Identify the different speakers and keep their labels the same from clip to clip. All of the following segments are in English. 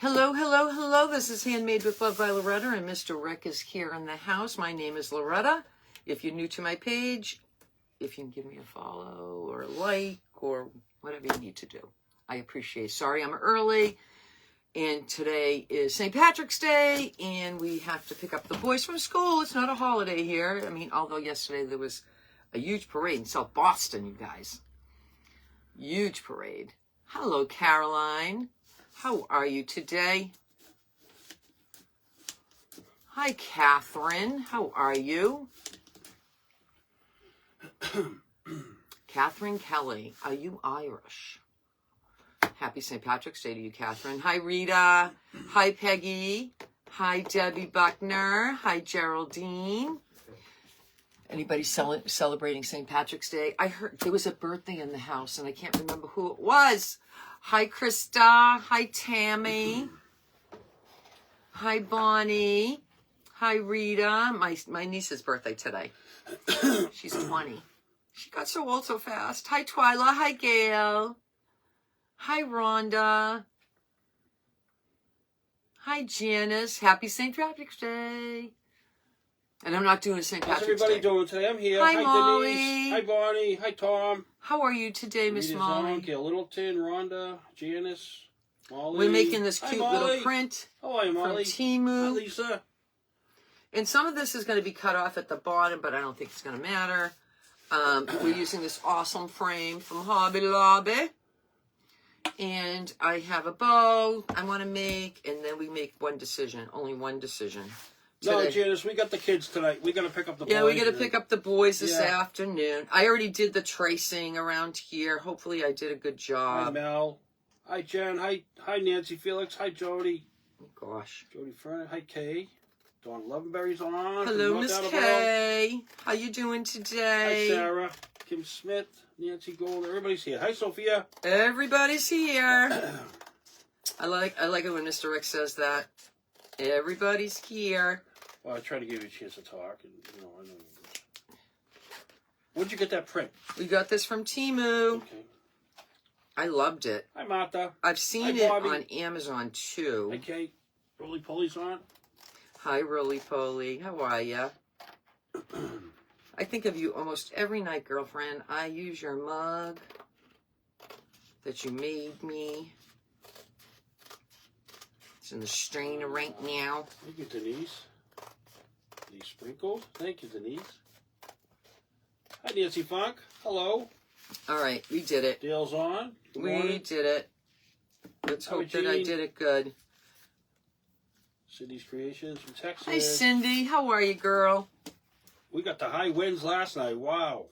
Speaker 1: Hello, hello, hello. This is Handmade with Love by Loretta, and Mr. Rick is here in the house. My name is Loretta. If you're new to my page, if you can give me a follow or a like or whatever you need to do, I appreciate it. Sorry I'm early, and today is St. Patrick's Day, and we have to pick up the boys from school. It's not a holiday here. I mean, although yesterday there was a huge parade in South Boston, you guys. Huge parade. Hello, Caroline. How are you today? Hi, Catherine. How are you? Catherine Kelly. Are you Irish? Happy St. Patrick's Day to you, Catherine. Hi, Rita. Hi, Peggy. Hi, Debbie Buckner. Hi, Geraldine. Anybody celebrating St. Patrick's Day? I heard there was a birthday in the house, and I can't remember who it was. Hi, Krista. Hi, Tammy. Hi, Bonnie. Hi, Rita. My niece's birthday today. She's 20. She got so old so fast. Hi, Twyla. Hi, Gail. Hi, Rhonda. Hi, Janice. Happy St. Patrick's Day. And I'm not doing a St. Patrick's Day.
Speaker 2: How's everybody doing today? I'm here.
Speaker 1: Hi, Molly.
Speaker 2: Denise. Hi, Bonnie. Hi, Tom.
Speaker 1: How are you today, Miss Molly?
Speaker 2: Gail Littleton, Rhonda, Janice, Molly.
Speaker 1: We're making this cute little print
Speaker 2: How are you, Molly?
Speaker 1: from Temu.
Speaker 2: Hi, Lisa.
Speaker 1: And some of this is going to be cut off at the bottom, but I don't think it's going to matter. We're using this awesome frame from Hobby Lobby. And I have a bow I want to make, and then we make one decision, only one decision.
Speaker 2: No, Janice, we got the kids tonight. We're going to pick up the boys.
Speaker 1: Yeah, we got to pick up the boys this afternoon. I already did the tracing around here. Hopefully I did a good job.
Speaker 2: Hi, Mel. Hi, Jen. Hi, Nancy Felix. Hi, Jody.
Speaker 1: Oh, gosh.
Speaker 2: Jody Fern. Hi, Kay. Dawn Levenberry's on.
Speaker 1: Hello, Miss Kay. How you doing today?
Speaker 2: Hi, Sarah. Kim Smith. Nancy Gold. Everybody's here. Hi, Sophia.
Speaker 1: Everybody's here. I like it when Mr. Rick says that. Everybody's here.
Speaker 2: Well, I try to give you a chance to talk, and I know. Where'd you get that print?
Speaker 1: We got this from Temu.
Speaker 2: Okay.
Speaker 1: I loved it.
Speaker 2: Hi, Martha.
Speaker 1: I've seen it on Amazon too.
Speaker 2: Hi, Kate. Roly Poly's on.
Speaker 1: Hi, Roly Poly. How are ya? I think of you almost every night, girlfriend. I use your mug that you made me. It's in the strainer right now.
Speaker 2: Thank you, Denise. Denise sprinkled. Thank you, Denise. Hi, Nancy Funk. Hello.
Speaker 1: All right, we did it.
Speaker 2: Dale's on. Good
Speaker 1: we
Speaker 2: morning.
Speaker 1: did it. Let's hope that I did it good.
Speaker 2: Cindy's Creations from Texas.
Speaker 1: Hi, Cindy. How are you, girl?
Speaker 2: We got the high winds last night. Wow.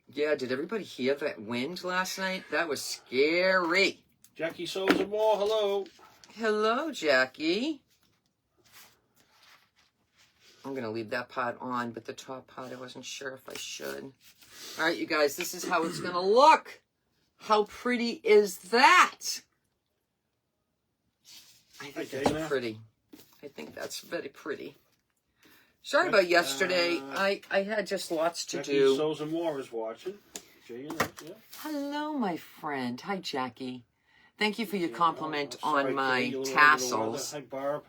Speaker 1: Yeah, did everybody hear that wind last night? That was scary.
Speaker 2: Jackie Souza Moore. Hello.
Speaker 1: Hello, Jackie. I'm going to leave that part on, but the top part, I wasn't sure if I should. All right, you guys, this is how it's going to look. How pretty is that? I think that's pretty. I think that's very pretty. Sorry about yesterday. I had just lots to do.
Speaker 2: Jackie Souza Moore is watching.
Speaker 1: Hello, my friend. Hi, Jackie. Thank you for your compliment on my tassels.
Speaker 2: Hi, Barb.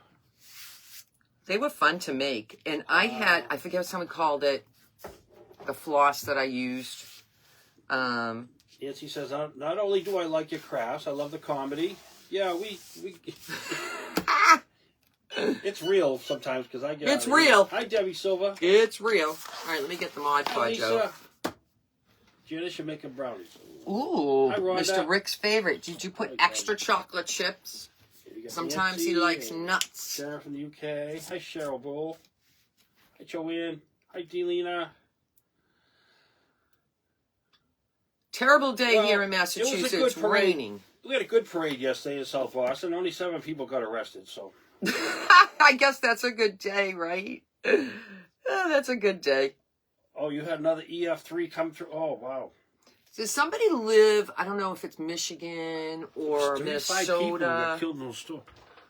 Speaker 1: They were fun to make. And I had, I forget what someone called it, the floss that I used.
Speaker 2: Nancy says, not only do I like your crafts, I love the comedy. Yeah, we it's real sometimes because I get
Speaker 1: It's real.
Speaker 2: Hi, Debbie Silva.
Speaker 1: It's real. All right, let me get the Mod Podge out.
Speaker 2: Janice should make a brownies.
Speaker 1: Ooh,
Speaker 2: Hi,
Speaker 1: Mr. Rick's favorite. Did you put extra chocolate chips? Sometimes
Speaker 2: Nancy,
Speaker 1: he likes nuts.
Speaker 2: Sharon from the UK. Hi, Cheryl Bull. Hi, Joanne. Hi, Delina.
Speaker 1: Terrible day here in Massachusetts. It's raining.
Speaker 2: We had a good parade yesterday in South Boston. Only 7 people got arrested, so.
Speaker 1: I guess that's a good day, right? That's a good day.
Speaker 2: Oh, you had another EF3 come through. Oh, wow.
Speaker 1: Does somebody live, I don't know if it's Michigan or Minnesota.
Speaker 2: 35 people got killed in those storms.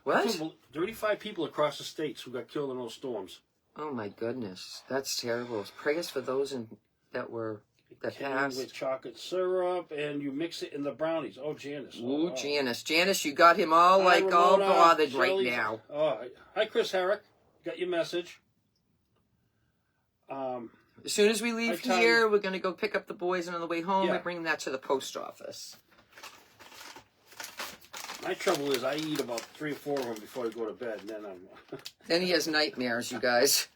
Speaker 1: What?
Speaker 2: 35 people across the states who got killed in those storms.
Speaker 1: Oh, my goodness. That's terrible. Prayers for those that were The
Speaker 2: Came
Speaker 1: past.
Speaker 2: with chocolate syrup, and you mix it in the brownies. Oh, Janice.
Speaker 1: Ooh,
Speaker 2: wow.
Speaker 1: Janice. Janice, you got him all
Speaker 2: Hi,
Speaker 1: all
Speaker 2: Ramona,
Speaker 1: bothered
Speaker 2: Shelley.
Speaker 1: right now.
Speaker 2: Oh, hi, Chris Herrick. Got your message.
Speaker 1: As soon as we leave
Speaker 2: Hi, Tanya.
Speaker 1: here, we're going to go pick up the boys, and on the way home,
Speaker 2: Yeah.
Speaker 1: we bring that to the post office.
Speaker 2: My trouble is I eat about 3 or 4 of them before I go to bed, and then I'm...
Speaker 1: Then he has nightmares, you guys.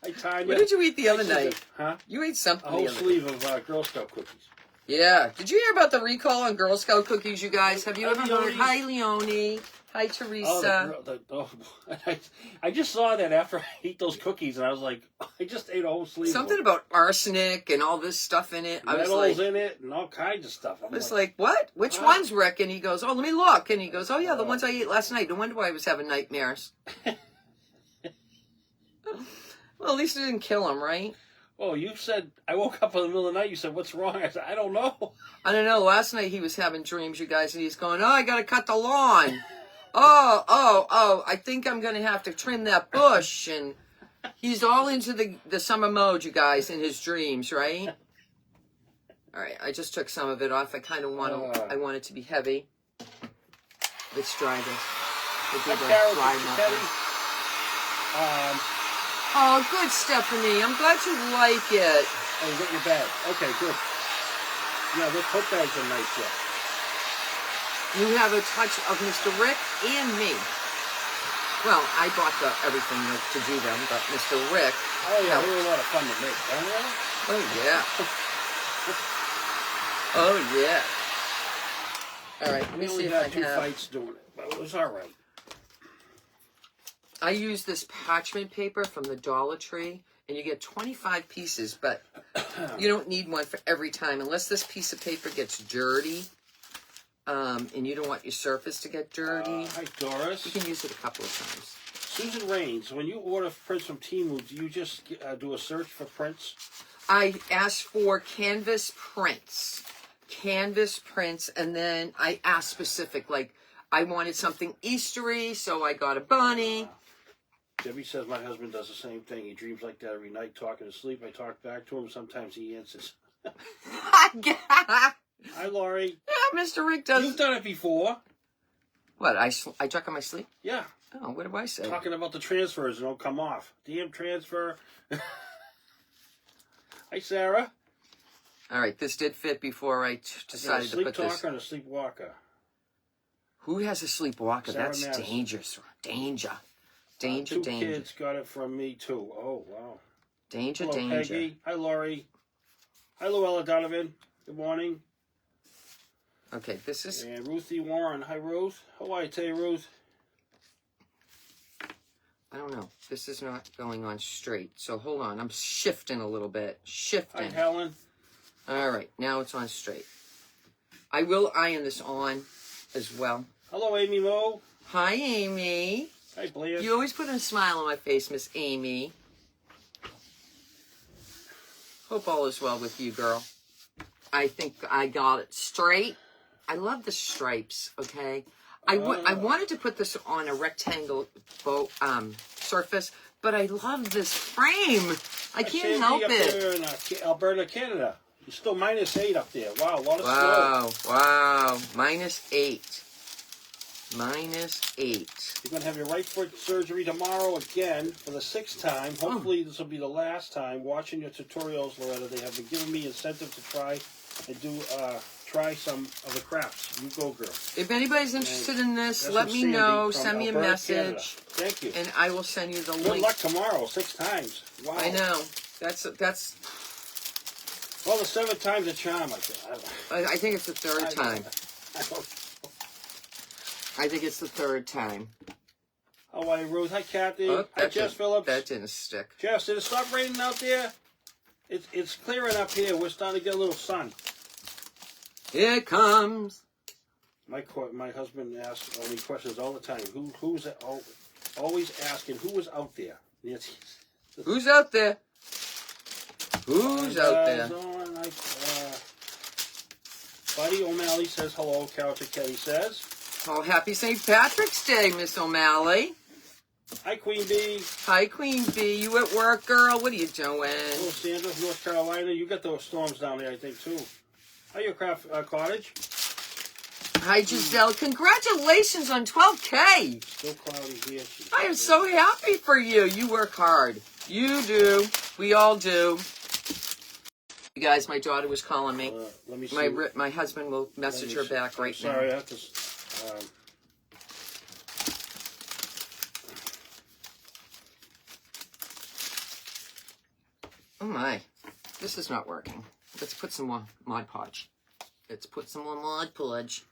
Speaker 2: Hi, Tanya.
Speaker 1: What did you eat the other night?
Speaker 2: Huh?
Speaker 1: You ate something
Speaker 2: A
Speaker 1: the
Speaker 2: whole
Speaker 1: other
Speaker 2: sleeve of Girl Scout cookies.
Speaker 1: Yeah. Did you hear about the recall on Girl Scout cookies, you guys? Have you
Speaker 2: Hi,
Speaker 1: ever heard?
Speaker 2: Leonie.
Speaker 1: Hi, Leonie. Hi, Teresa.
Speaker 2: I just saw that after I ate those cookies, and I was like, I just ate a whole sleeve.
Speaker 1: Something about arsenic and all this stuff in it. I was
Speaker 2: metals
Speaker 1: like,
Speaker 2: in it and all kinds of stuff.
Speaker 1: I was like, what? Which ones, Rick? And he goes, oh, let me look. And he goes, oh, yeah, the ones I ate last night. No wonder why I was having nightmares. Well, at least it didn't kill him, right?
Speaker 2: Oh, you said, I woke up in the middle of the night, you said, what's wrong? I said, I don't know.
Speaker 1: I don't know. Last night he was having dreams, you guys, and he's going, oh, I got to cut the lawn. Oh, I think I'm going to have to trim that bush. And he's all into the summer mode, you guys, in his dreams, right? All right, I just took some of it off. I kind of I want it to be heavy. Let's try this. We'll do the dry muffin. Oh, good, Stephanie. I'm glad you like it.
Speaker 2: Oh, you got your bag. Okay, good. Yeah, those tote bags are nice, yeah.
Speaker 1: You have a touch of Mr. Rick and me. Well, I bought everything to do them, but Mr. Rick.
Speaker 2: Oh, yeah, they were a lot of fun to make, don't they?
Speaker 1: Oh, yeah. Oh, yeah. All right, let me see if I
Speaker 2: had 2
Speaker 1: have.
Speaker 2: fights doing it, but it was all right.
Speaker 1: I use this parchment paper from the Dollar Tree, and you get 25 pieces, but you don't need one for every time unless this piece of paper gets dirty, and you don't want your surface to get dirty.
Speaker 2: Hi, Doris.
Speaker 1: You can use it a couple of times.
Speaker 2: Susan Raines, when you order prints from Temu, do you just do a search for prints?
Speaker 1: I asked for canvas prints, and then I asked specific, like I wanted something Eastery, so I got a bunny.
Speaker 2: Debbie says my husband does the same thing. He dreams like that every night, talking to sleep. I talk back to him. Sometimes he answers. Hi, Laurie.
Speaker 1: Yeah, Mr. Rick does.
Speaker 2: You've done it before.
Speaker 1: What, I talk in my sleep?
Speaker 2: Yeah.
Speaker 1: Oh, what do I say?
Speaker 2: Talking about the transfers and don't come off. Damn transfer. Hi, Sarah.
Speaker 1: All right, this did fit before I decided to put this.
Speaker 2: A sleep talker and a sleepwalker.
Speaker 1: Who has a sleepwalker?
Speaker 2: Sarah
Speaker 1: That's
Speaker 2: Madison.
Speaker 1: dangerous. Danger.
Speaker 2: 2
Speaker 1: danger.
Speaker 2: kids got it from me, too. Oh, wow.
Speaker 1: Danger,
Speaker 2: Hello,
Speaker 1: danger.
Speaker 2: Peggy. Hi, Laurie. Hi, Luella Donovan. Good morning.
Speaker 1: Okay, this is...
Speaker 2: And Ruthie Warren. Hi, Ruth. How are you today, Ruth?
Speaker 1: I don't know. This is not going on straight. So hold on. I'm shifting a little bit.
Speaker 2: Hi,
Speaker 1: Shifting.
Speaker 2: Helen.
Speaker 1: All right, now it's on straight. I will iron this on as well.
Speaker 2: Hello, Amy Moe.
Speaker 1: Hi, Amy.
Speaker 2: Hi, Blair.
Speaker 1: You always put a smile on my face, Miss Amy. Hope all is well with you, girl. I think I got it straight. I love the stripes, okay? I wanted to put this on a rectangle surface, but I love this frame. I can't help
Speaker 2: up
Speaker 1: it.
Speaker 2: there in Alberta, Canada. It's still -8 up there. Wow, a lot of snow.
Speaker 1: Wow. -8. -8.
Speaker 2: You're going to have your right foot surgery tomorrow again for the 6th time. Hopefully this will be the last time. Watching your tutorials, Loretta, they have been giving me incentive to try and do try some of the crafts. You go, girl.
Speaker 1: If anybody's interested in this,
Speaker 2: That's
Speaker 1: let
Speaker 2: from
Speaker 1: me
Speaker 2: Sandy
Speaker 1: know.
Speaker 2: from
Speaker 1: Send me a
Speaker 2: Alberta,
Speaker 1: message.
Speaker 2: Canada. Thank you.
Speaker 1: And I will send you the
Speaker 2: Good
Speaker 1: link.
Speaker 2: luck tomorrow, 6 times. Wow.
Speaker 1: I know. That's.
Speaker 2: Well, the 7th time's a charm, I guess.
Speaker 1: I think it's the third time. I think it's the third time.
Speaker 2: How are you, Ruth? Hi, Kathy.
Speaker 1: Oh,
Speaker 2: Hi, Jess Phillips.
Speaker 1: That didn't stick.
Speaker 2: Jess, did it stop raining out there? It's clearing up here. We're starting to get a little sun.
Speaker 1: Here it comes.
Speaker 2: My husband asks me questions all the time. Who's always asking who was out there?
Speaker 1: Who's out there? Who's out there?
Speaker 2: Buddy O'Malley says hello. Carol Chiquetti says.
Speaker 1: Oh, happy St. Patrick's Day, Miss O'Malley.
Speaker 2: Hi, Queen Bee.
Speaker 1: Hi, Queen Bee. You at work, girl? What are you doing?
Speaker 2: Hello, Sandra, North Carolina. You got those storms down there, I think, too. Hi, your craft cottage.
Speaker 1: Hi, Giselle. Congratulations on 12K.
Speaker 2: Still cloudy here.
Speaker 1: I am so happy for you. You work hard. You do. We all do. You guys, my daughter was calling me.
Speaker 2: Let me see.
Speaker 1: My husband will message her back right now.
Speaker 2: Sorry, I have to...
Speaker 1: Oh my, this is not working. Let's put some more Mod Podge. Let's put some more Mod Podge.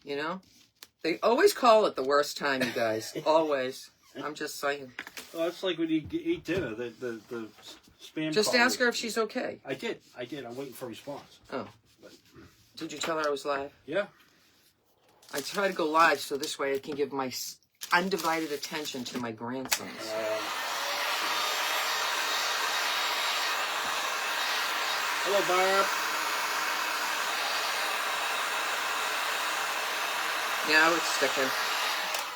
Speaker 1: You know, they always call it the worst time, you guys. Always. I'm just saying.
Speaker 2: Well, it's like when you eat dinner, the spam
Speaker 1: Just
Speaker 2: call
Speaker 1: ask her if she's okay.
Speaker 2: I did. I'm waiting for a response.
Speaker 1: Oh.
Speaker 2: But,
Speaker 1: Did you tell her I was live?
Speaker 2: yeah.
Speaker 1: I try to go live so this way I can give my undivided attention to my grandsons.
Speaker 2: Hello, Barb.
Speaker 1: Now it's sticking.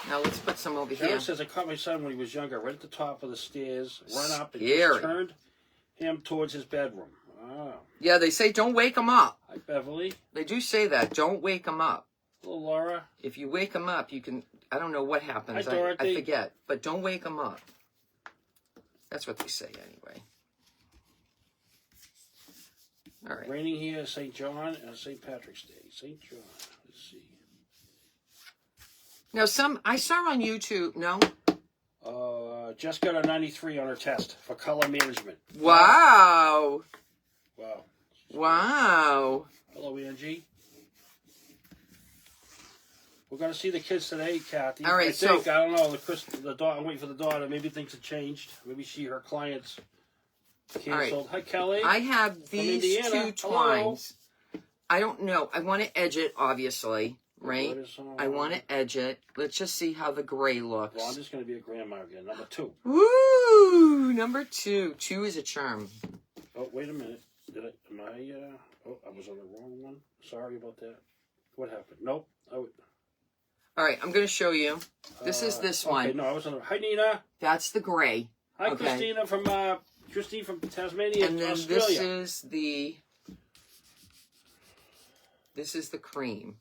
Speaker 1: Now let's put some over
Speaker 2: Sharon
Speaker 1: here.
Speaker 2: says, I caught my son when he was younger, right at the top of the stairs, run up and
Speaker 1: Scary.
Speaker 2: just turned him towards his bedroom. Wow.
Speaker 1: Yeah, they say don't wake them up.
Speaker 2: Hi, Beverly.
Speaker 1: They do say that. Don't wake them up.
Speaker 2: Hello, Laura.
Speaker 1: If you wake them up, you can... I don't know what happens.
Speaker 2: Hi,
Speaker 1: I
Speaker 2: Dorothy.
Speaker 1: forget. But don't wake them up. That's what they say anyway. All right.
Speaker 2: Raining here, St. John, St. Patrick's Day. St. John. Let's see.
Speaker 1: Now, I saw on YouTube... No?
Speaker 2: Just got a 93 on her test for color management.
Speaker 1: Wow.
Speaker 2: Wow.
Speaker 1: Wow.
Speaker 2: Hello, Angie. We're going to see the kids today, Kathy.
Speaker 1: All right,
Speaker 2: I think, I don't know, the daughter, I'm waiting for the daughter. Maybe things have changed. Maybe her clients canceled. Hi, Kelly.
Speaker 1: I have these
Speaker 2: Indiana.
Speaker 1: two twines. I don't know. I want to edge it, obviously, right? I want to edge it. Let's just see how the gray looks.
Speaker 2: Rhonda's going to be a grandma again. Number 2.
Speaker 1: Woo! Number 2. 2 is a charm.
Speaker 2: Oh, wait a minute. I was on the wrong one. Sorry about that. What happened? Nope.
Speaker 1: All right, I'm going to show you. This is this one.
Speaker 2: Okay, no, I was on the... Hi, Nina.
Speaker 1: That's the gray.
Speaker 2: Hi,
Speaker 1: Okay.
Speaker 2: Christine from Tasmania,
Speaker 1: And then
Speaker 2: Australia.
Speaker 1: this is the cream.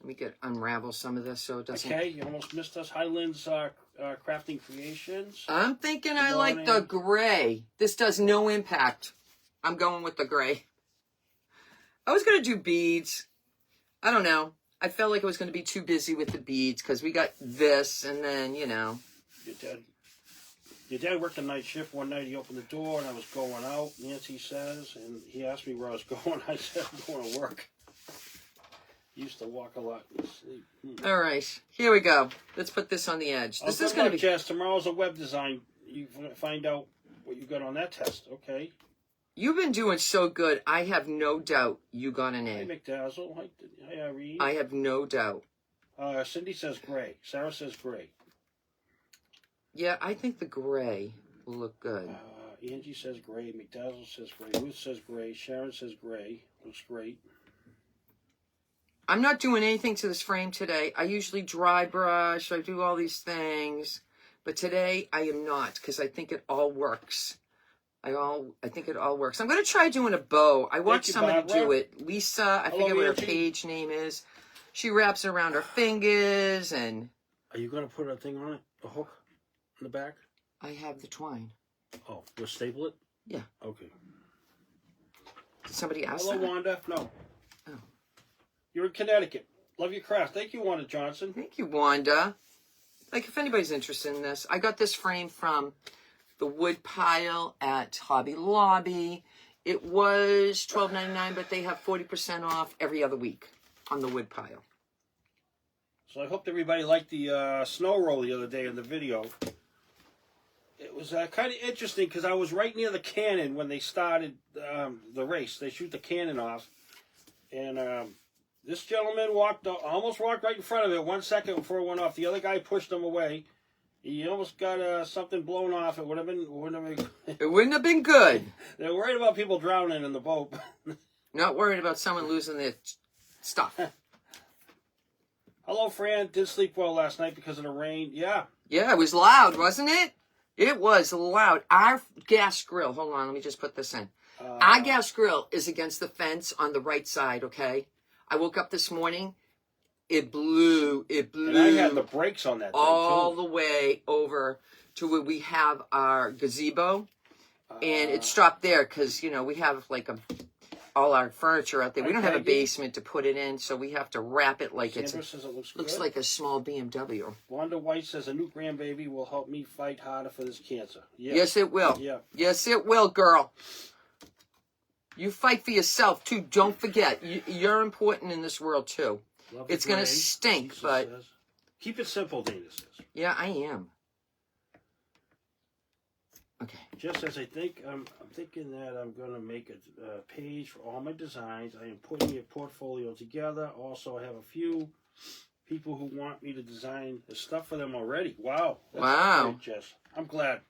Speaker 1: Let me unravel some of this so it doesn't...
Speaker 2: Okay, you almost missed us. Hi, Lynn's Crafting Creations.
Speaker 1: I'm thinking
Speaker 2: Good
Speaker 1: I like the
Speaker 2: morning.
Speaker 1: gray. This does no impact. I'm going with the gray. I was going to do beads. I don't know. I felt like I was going to be too busy with the beads because we got this and then, you know.
Speaker 2: Your dad worked a night shift. One night he opened the door and I was going out, Nancy says, and he asked me where I was going. I said, I'm going to work. He used to walk a lot and sleep.
Speaker 1: All right. Here we go. Let's put this on the edge. This is going to be...
Speaker 2: Jess, tomorrow's a web design. You find out what you got on that test. Okay.
Speaker 1: You've been doing so good. I have no doubt you got an
Speaker 2: Hi,
Speaker 1: A.
Speaker 2: McDazzle. Hi, Irene.
Speaker 1: I have no doubt.
Speaker 2: Cindy says gray. Sarah says gray.
Speaker 1: Yeah, I think the gray will look good.
Speaker 2: Angie says gray. McDazzle says gray. Ruth says gray. Sharon says gray. Looks great.
Speaker 1: I'm not doing anything to this frame today. I usually dry brush. I do all these things. But today I am not because I think it all works. I think it all works. I'm going to try doing a bow. I watched somebody do it. Lisa, I forget what her page name is. She wraps it around her fingers and...
Speaker 2: Are you going to put a thing on it? A hook in the back?
Speaker 1: I have the twine.
Speaker 2: Oh, we'll staple it?
Speaker 1: Yeah.
Speaker 2: Okay.
Speaker 1: Did somebody ask
Speaker 2: Hello,
Speaker 1: that?
Speaker 2: Wanda. No.
Speaker 1: Oh.
Speaker 2: You're in Connecticut. Love your craft. Thank you, Wanda Johnson.
Speaker 1: Thank you, Wanda. Like, if anybody's interested in this, I got this frame from the wood pile at Hobby Lobby. It was $12.99, but they have 40% off every other week on the wood pile.
Speaker 2: So I hope everybody liked the snow roll the other day in the video. It was kind of interesting because I was right near the cannon when they started the race. They shoot the cannon off. And this gentleman almost walked right in front of it 1 second before it went off. The other guy pushed him away. He almost got something blown off. It wouldn't have been
Speaker 1: It wouldn't have been good.
Speaker 2: They're worried about people drowning in the boat.
Speaker 1: Not worried about someone losing their stuff.
Speaker 2: Hello, Fran. Did sleep well last night because of the rain. Yeah.
Speaker 1: Yeah, it was loud, wasn't it? It was loud. Our gas grill, hold on, let me just put this in. Our gas grill is against the fence on the right side, okay? I woke up this morning, it blew.
Speaker 2: And I had the brakes on that thing,
Speaker 1: all
Speaker 2: too.
Speaker 1: the way over to where we have our gazebo. And it stopped there because, you know, we have like all our furniture out there. We don't have a basement to put it in, so we have to wrap it like
Speaker 2: Sandra says it
Speaker 1: looks like a small BMW.
Speaker 2: Wanda White says a new grandbaby will help me fight harder for this cancer.
Speaker 1: Yes, it will.
Speaker 2: Yeah.
Speaker 1: Yes, it will, girl. You fight for yourself, too. Don't forget. You're important in this world, too. It's going to stink,
Speaker 2: Lisa
Speaker 1: but...
Speaker 2: says. Keep it simple, Dana says.
Speaker 1: Yeah, I am. Okay.
Speaker 2: Just as I'm thinking that I'm going to make a page for all my designs. I am putting a portfolio together. Also, I have a few people who want me to design the stuff for them already. Wow.
Speaker 1: Wow.
Speaker 2: Great, Jess. I'm glad.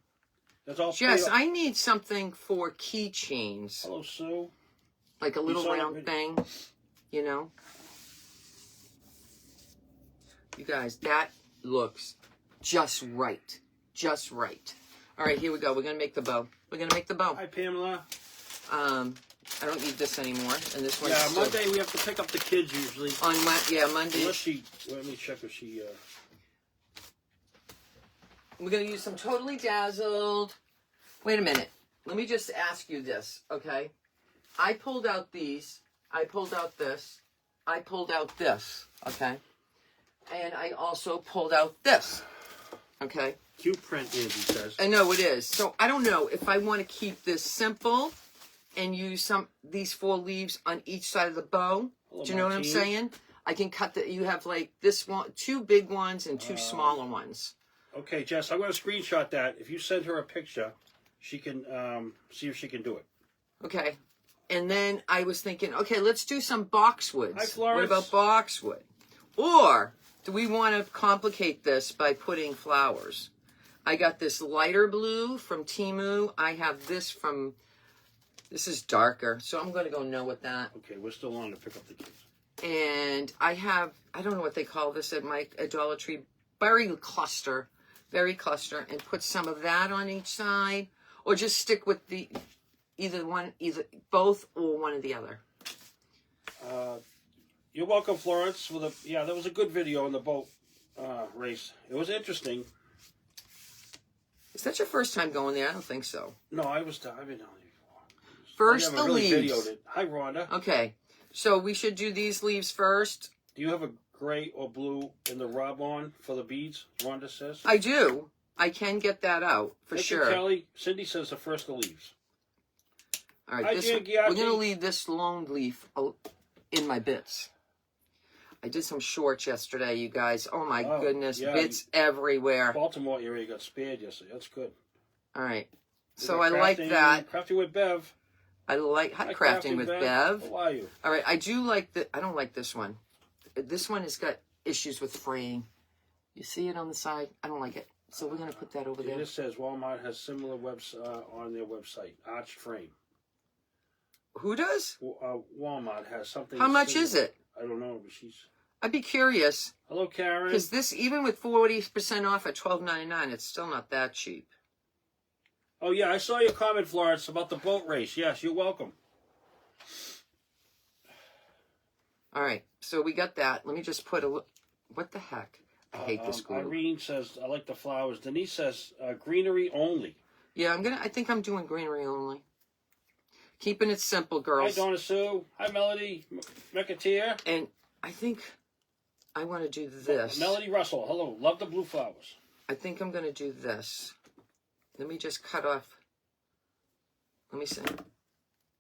Speaker 2: That's all.
Speaker 1: Jess, I need something for keychains.
Speaker 2: Hello, Sue.
Speaker 1: Like a little round thing, you know? You guys, that looks just right. Just right. All right, here we go. We're going to make the bow. We're going to make the bow.
Speaker 2: Hi, Pamela.
Speaker 1: I don't need this anymore. And this one's
Speaker 2: Yeah, Monday we have to pick up the kids usually.
Speaker 1: Monday.
Speaker 2: Unless she, let me check if she...
Speaker 1: We're going to use some Totally Dazzled. Wait a minute. Let me just ask you this, okay? I pulled out these. I pulled out this. I pulled out this, okay? And I also pulled out this, okay?
Speaker 2: Cute print, Andy says.
Speaker 1: I know it is. So I don't know if I want to keep this simple and use these 4 leaves on each side of the bow.
Speaker 2: Hello,
Speaker 1: do you know what I'm saying? I can cut you have like this one, 2 big ones and 2 smaller ones.
Speaker 2: Okay, Jess, I'm going to screenshot that. If you send her a picture, she can see if she can do it.
Speaker 1: Okay. And then I was thinking, okay, let's do some boxwoods.
Speaker 2: Hi, Florence.
Speaker 1: What about boxwood? Or do we want to complicate this by putting flowers? I got this lighter blue from Temu. I have this is darker, so I'm going to go no with that.
Speaker 2: Okay, we're still on to pick up the kids.
Speaker 1: And I don't know what they call this at my Dollar Tree, berry cluster, and put some of that on each side, or just stick with either both or one or the other.
Speaker 2: You're welcome, Florence. That was a good video on the boat race. It was interesting.
Speaker 1: Is that your first time going there? I don't think so.
Speaker 2: No, I've been down there before.
Speaker 1: First, the leaves.
Speaker 2: Videoed it. Hi, Rhonda.
Speaker 1: Okay, so we should do these leaves first.
Speaker 2: Do you have a gray or blue in the rub-on for the beads? Rhonda says.
Speaker 1: I do. I can get that out for
Speaker 2: Thank
Speaker 1: sure.
Speaker 2: you, Kelly. Cindy says the first the leaves.
Speaker 1: All right,
Speaker 2: Hi,
Speaker 1: we're going to leave this lone leaf in my bits. I did some shorts yesterday, you guys. Oh, my goodness.
Speaker 2: Yeah,
Speaker 1: bits everywhere.
Speaker 2: Baltimore area got spared yesterday. That's good.
Speaker 1: All right. So I like that.
Speaker 2: Crafting with Bev.
Speaker 1: Hi, crafting with Bev.
Speaker 2: How are you?
Speaker 1: All right. I do like I don't like this one. This one has got issues with fraying. You see it on the side? I don't like it. So we're going to put that over there.
Speaker 2: It says Walmart has similar webs on their website. Arched frame.
Speaker 1: Who does?
Speaker 2: Walmart has something.
Speaker 1: How much is it?
Speaker 2: I don't know, but
Speaker 1: I'd be curious.
Speaker 2: Hello, Karen.
Speaker 1: Because this, even with 40% off at $12.99, it's still not that cheap.
Speaker 2: Oh, yeah, I saw your comment, Florence, about the boat race. Yes, you're welcome.
Speaker 1: All right, so we got that. Let me just put what the heck? I hate this glue.
Speaker 2: Irene says, I like the flowers. Denise says, greenery only.
Speaker 1: Yeah, I think I'm doing greenery only. Keeping it simple, girls.
Speaker 2: Hi, Donna Sue. Hi, Melody McAteer.
Speaker 1: And I think I want to do this.
Speaker 2: Melody Russell. Hello. Love the blue flowers.
Speaker 1: I think I'm going to do this. Let me just cut off. Let me see.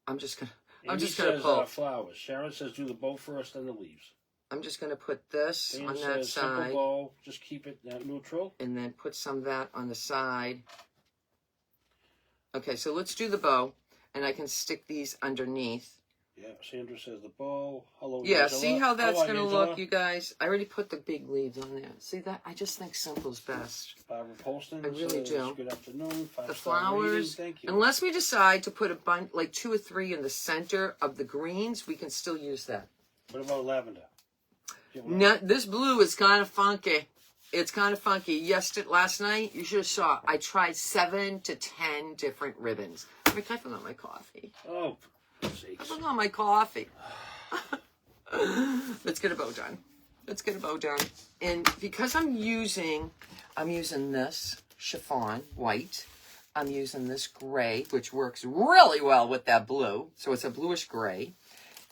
Speaker 1: I'm just going to pull.
Speaker 2: Flowers. Sharon says do the bow first, then the leaves.
Speaker 1: I'm just going to put this
Speaker 2: Dan
Speaker 1: on that
Speaker 2: says,
Speaker 1: side.
Speaker 2: Simple bow. Just keep it neutral.
Speaker 1: And then put some of that on the side. Okay, so let's do the bow. And I can stick these underneath.
Speaker 2: Yeah, Sandra says the bow. Hello,
Speaker 1: Yeah,
Speaker 2: Angela.
Speaker 1: see how that's
Speaker 2: Hello,
Speaker 1: going to
Speaker 2: Angela.
Speaker 1: look, you guys? I already put the big leaves on there. See that? I just think simple's best.
Speaker 2: Barbara Polston
Speaker 1: I really
Speaker 2: says,
Speaker 1: do.
Speaker 2: good afternoon.
Speaker 1: The
Speaker 2: 5-star rating.
Speaker 1: flowers,
Speaker 2: Thank you.
Speaker 1: unless we decide to put a bunch, like 2 or 3 in the center of the greens, we can still use that.
Speaker 2: What about lavender?
Speaker 1: No, this blue is kind of funky. It's kind of funky. Last night, you should have saw, I tried 7 to 10 different ribbons. I forgot my coffee.
Speaker 2: Oh,
Speaker 1: I
Speaker 2: sakes.
Speaker 1: forgot my coffee. Let's get a bow done. Let's get a bow done. And because I'm using this chiffon white. I'm using this gray, which works really well with that blue. So it's a bluish gray.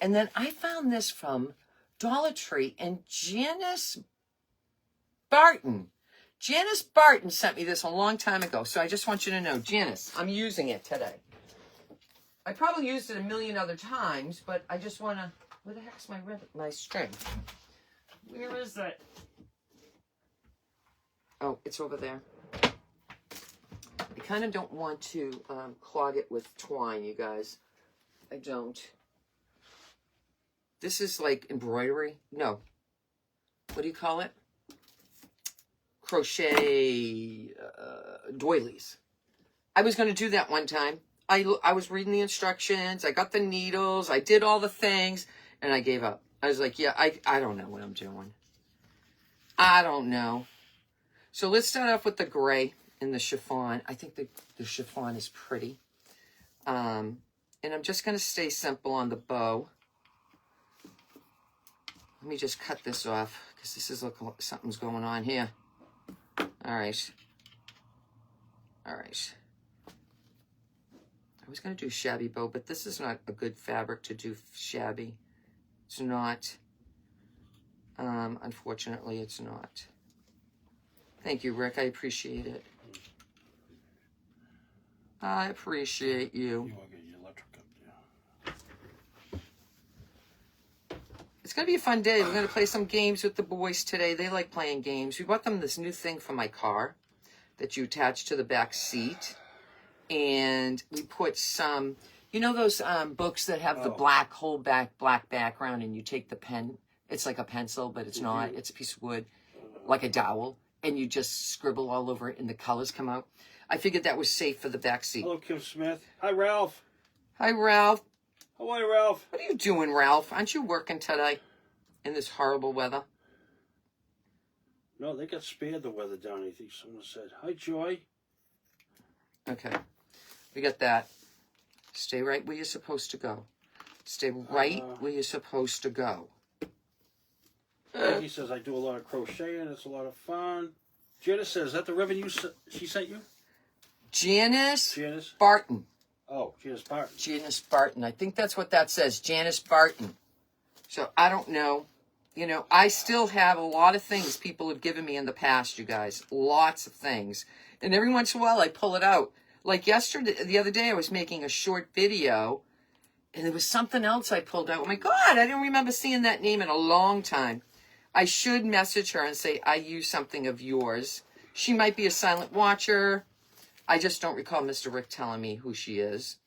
Speaker 1: And then I found this from Dollar Tree, and Janice Barton sent me this a long time ago. So I just want you to know, Janice, I'm using it today. I probably used it a million other times, but I just want to... Where the heck's my string? Where is it? Oh, it's over there. I kind of don't want to clog it with twine, you guys. I don't. This is like embroidery. No. What do you call it? Crochet doilies. I was going to do that one time. I was reading the instructions. I got the needles. I did all the things. And I gave up. I was like, yeah, I don't know what I'm doing. I don't know. So let's start off with the gray and the chiffon. I think the chiffon is pretty. And I'm just going to stay simple on the bow. Let me just cut this off because this is looking like something's going on here. All right. All right. I was going to do shabby bow, but this is not a good fabric to do shabby. It's not. Unfortunately, it's not. Thank you, Rick. I appreciate it. I appreciate you.
Speaker 2: You want to get your electric up there.
Speaker 1: It's going to be a fun day. We're going to play some games with the boys today. They like playing games. We bought them this new thing for my car that you attach to the back seat. And we put some... You know those books that have the black background, and you take the pen. It's like a pencil, but it's not. It's a piece of wood, like a dowel, and you just scribble all over it, and the colors come out. I figured that was safe for the back seat.
Speaker 2: Hello, Kim Smith. Hi, Ralph.
Speaker 1: Hi, Ralph.
Speaker 2: How are you, Ralph?
Speaker 1: What are you doing, Ralph? Aren't you working today in this horrible weather?
Speaker 2: No, they got spared the weather down, I think someone said. Hi, Joy.
Speaker 1: Okay. We got that. Stay right where you're supposed to go. Stay right where you're supposed to go.
Speaker 2: He says, I do a lot of crocheting. It's a lot of fun. Janice says, is that the revenue she sent you?
Speaker 1: Janice Barton.
Speaker 2: Oh, Janice Barton.
Speaker 1: Janice Barton. I think that's what that says. Janice Barton. So I don't know. You know, I still have a lot of things people have given me in the past, you guys. Lots of things. And every once in a while I pull it out. Like the other day, I was making a short video, and there was something else I pulled out. Oh, my God, I didn't remember seeing that name in a long time. I should message her and say, I use something of yours. She might be a silent watcher. I just don't recall Mr. Rick telling me who she is.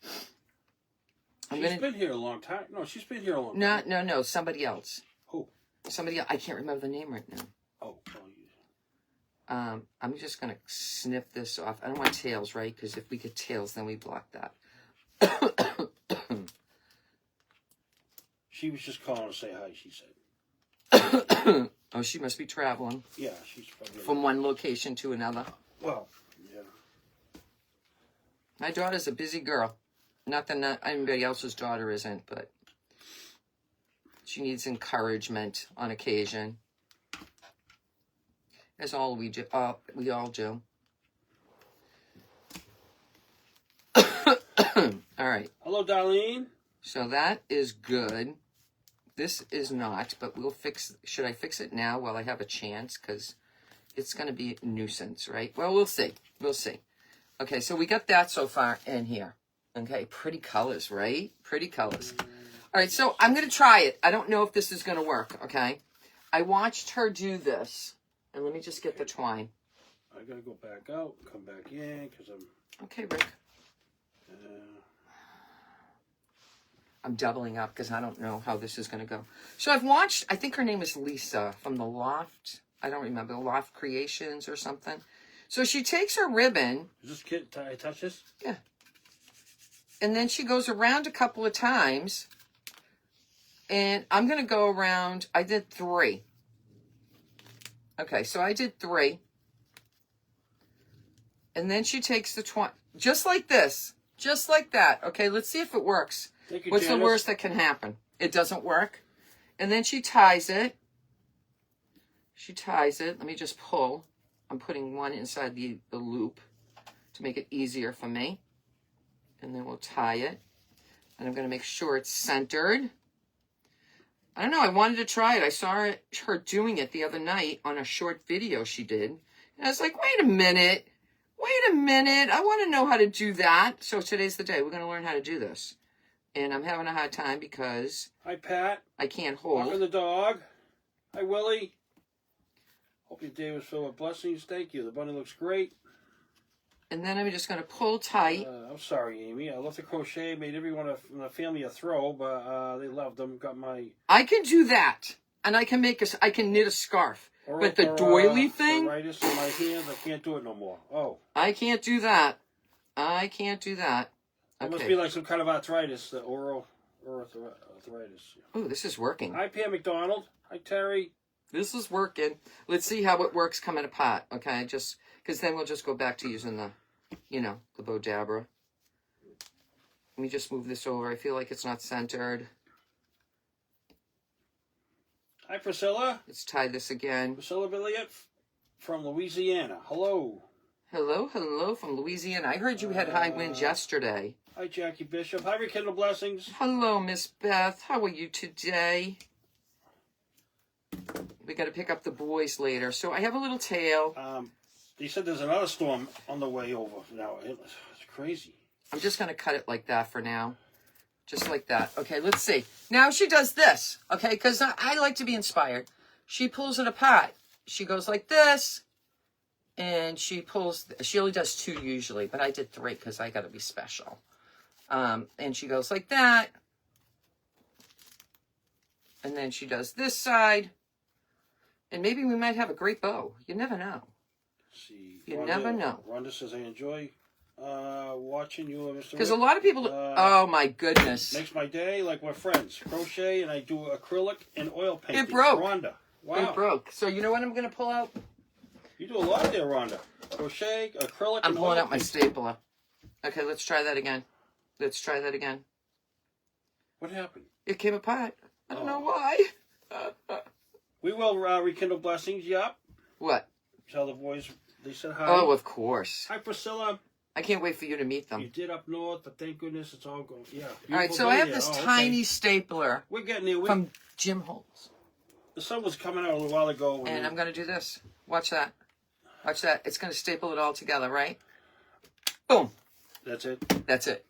Speaker 2: She's been here a long time. No, she's been here a long time.
Speaker 1: No, somebody else.
Speaker 2: Who?
Speaker 1: Somebody else. I can't remember the name right now.
Speaker 2: Oh,
Speaker 1: I'm just going to snip this off. I don't want tails, right? Because if we get tails, then we block that.
Speaker 2: She was just calling to say hi, she said.
Speaker 1: Oh, she must be traveling.
Speaker 2: Yeah, she's probably...
Speaker 1: From one location to another.
Speaker 2: Well, yeah.
Speaker 1: My daughter's a busy girl. Not that anybody else's daughter isn't, but she needs encouragement on occasion. As all we do, we all do. All right.
Speaker 2: Hello, Darlene.
Speaker 1: So that is good. This is not, but we'll fix. Should I fix it now while I have a chance? Because it's going to be a nuisance, right? Well, we'll see. We'll see. Okay, so we got that so far in here. Okay, pretty colors, right? Pretty colors. All right, so I'm going to try it. I don't know if this is going to work, okay? I watched her do this. And let me just get the twine.
Speaker 2: I gotta go back out, come back in, because I'm...
Speaker 1: Okay, Rick. I'm doubling up because I don't know how this is going to go. So I've watched, I think her name is Lisa from the Loft. I don't remember, the Loft Creations or something. So she takes her ribbon.
Speaker 2: Is this kid, I touch this?
Speaker 1: Yeah. And then she goes around a couple of times. And I'm going to go around, I did 3. Okay, so I did 3. And then she takes the 20, just like this. Just like that. Okay, let's see if it works.
Speaker 2: Thank you,
Speaker 1: What's
Speaker 2: Janice.
Speaker 1: the worst that can happen? It doesn't work. And then she ties it. She ties it. Let me just pull. I'm putting one inside the loop to make it easier for me. And then we'll tie it. And I'm going to make sure it's centered. I don't know. I wanted to try it. I saw her doing it the other night on a short video she did. And I was like, wait a minute. Wait a minute. I want to know how to do that. So today's the day. We're going to learn how to do this. And I'm having a hard time because
Speaker 2: Hi, Pat.
Speaker 1: I can't
Speaker 2: Walking
Speaker 1: hold.
Speaker 2: the dog. Hi, Willie. Hope your day was filled with blessings. Thank you. The bunny looks great.
Speaker 1: And then I'm just going to pull tight.
Speaker 2: I'm sorry, Amy. I love to crochet. Made everyone in the family a throw, but they loved them. Got my
Speaker 1: I can do that. And I can I can knit a scarf. But the doily thing,
Speaker 2: arthritis in my hands. I can't do it no more. Oh,
Speaker 1: I can't do that. I can't do that.
Speaker 2: it must
Speaker 1: Okay.
Speaker 2: be like some kind of arthritis, the oral arthritis.
Speaker 1: Oh, this is working.
Speaker 2: Hi, Pam McDonald. Hi, Terry.
Speaker 1: This is working. Let's see how it works coming apart. Okay, just because then we'll just go back to using the, the bow dabra. Let me just move this over. I feel like it's not centered.
Speaker 2: Hi, Priscilla.
Speaker 1: Let's tie this again.
Speaker 2: Priscilla Billiot from Louisiana. Hello.
Speaker 1: Hello from Louisiana. I heard you had high winds yesterday.
Speaker 2: Hi, Jackie Bishop. Hi, Rekindle Blessings.
Speaker 1: Hello, Miss Beth. How are you today? We got to pick up the boys later. So I have a little tail.
Speaker 2: They said there's another storm on the way over now. It's crazy.
Speaker 1: I'm just going to cut it like that for now. Just like that. Okay, let's see. Now she does this, okay, because I like to be inspired. She pulls it apart. She goes like this, and she only does 2 usually, but I did 3 because I got to be special. And she goes like that. And then she does this side. And maybe we might have a great bow. You never know.
Speaker 2: Let's see.
Speaker 1: You never know.
Speaker 2: Rhonda says, I enjoy watching you, Mr.
Speaker 1: Because a
Speaker 2: Rick.
Speaker 1: lot of people, oh my goodness.
Speaker 2: Makes my day like we're friends. Crochet, and I do acrylic and oil painting.
Speaker 1: It broke.
Speaker 2: Rhonda. Wow.
Speaker 1: It broke. So you know what I'm going to pull out?
Speaker 2: You do a lot there, Rhonda. Crochet, acrylic,
Speaker 1: I'm
Speaker 2: and
Speaker 1: pulling
Speaker 2: oil
Speaker 1: out my
Speaker 2: painting.
Speaker 1: stapler. Okay, let's try that again. Let's try that again.
Speaker 2: What happened?
Speaker 1: It came apart. I don't know why.
Speaker 2: We will rekindle blessings. Yep.
Speaker 1: What?
Speaker 2: Tell the boys they said hi.
Speaker 1: Oh, of course.
Speaker 2: Hi, Priscilla.
Speaker 1: I can't wait for you to meet them.
Speaker 2: You did up north, but thank goodness it's all going. Yeah.
Speaker 1: All right, so I have this tiny stapler
Speaker 2: We're getting there.
Speaker 1: from Jim Holtz.
Speaker 2: The sun was coming out a little while ago.
Speaker 1: And I'm going to do this. Watch that. Watch that. It's going to staple it all together, right? Boom.
Speaker 2: That's it.
Speaker 1: That's it.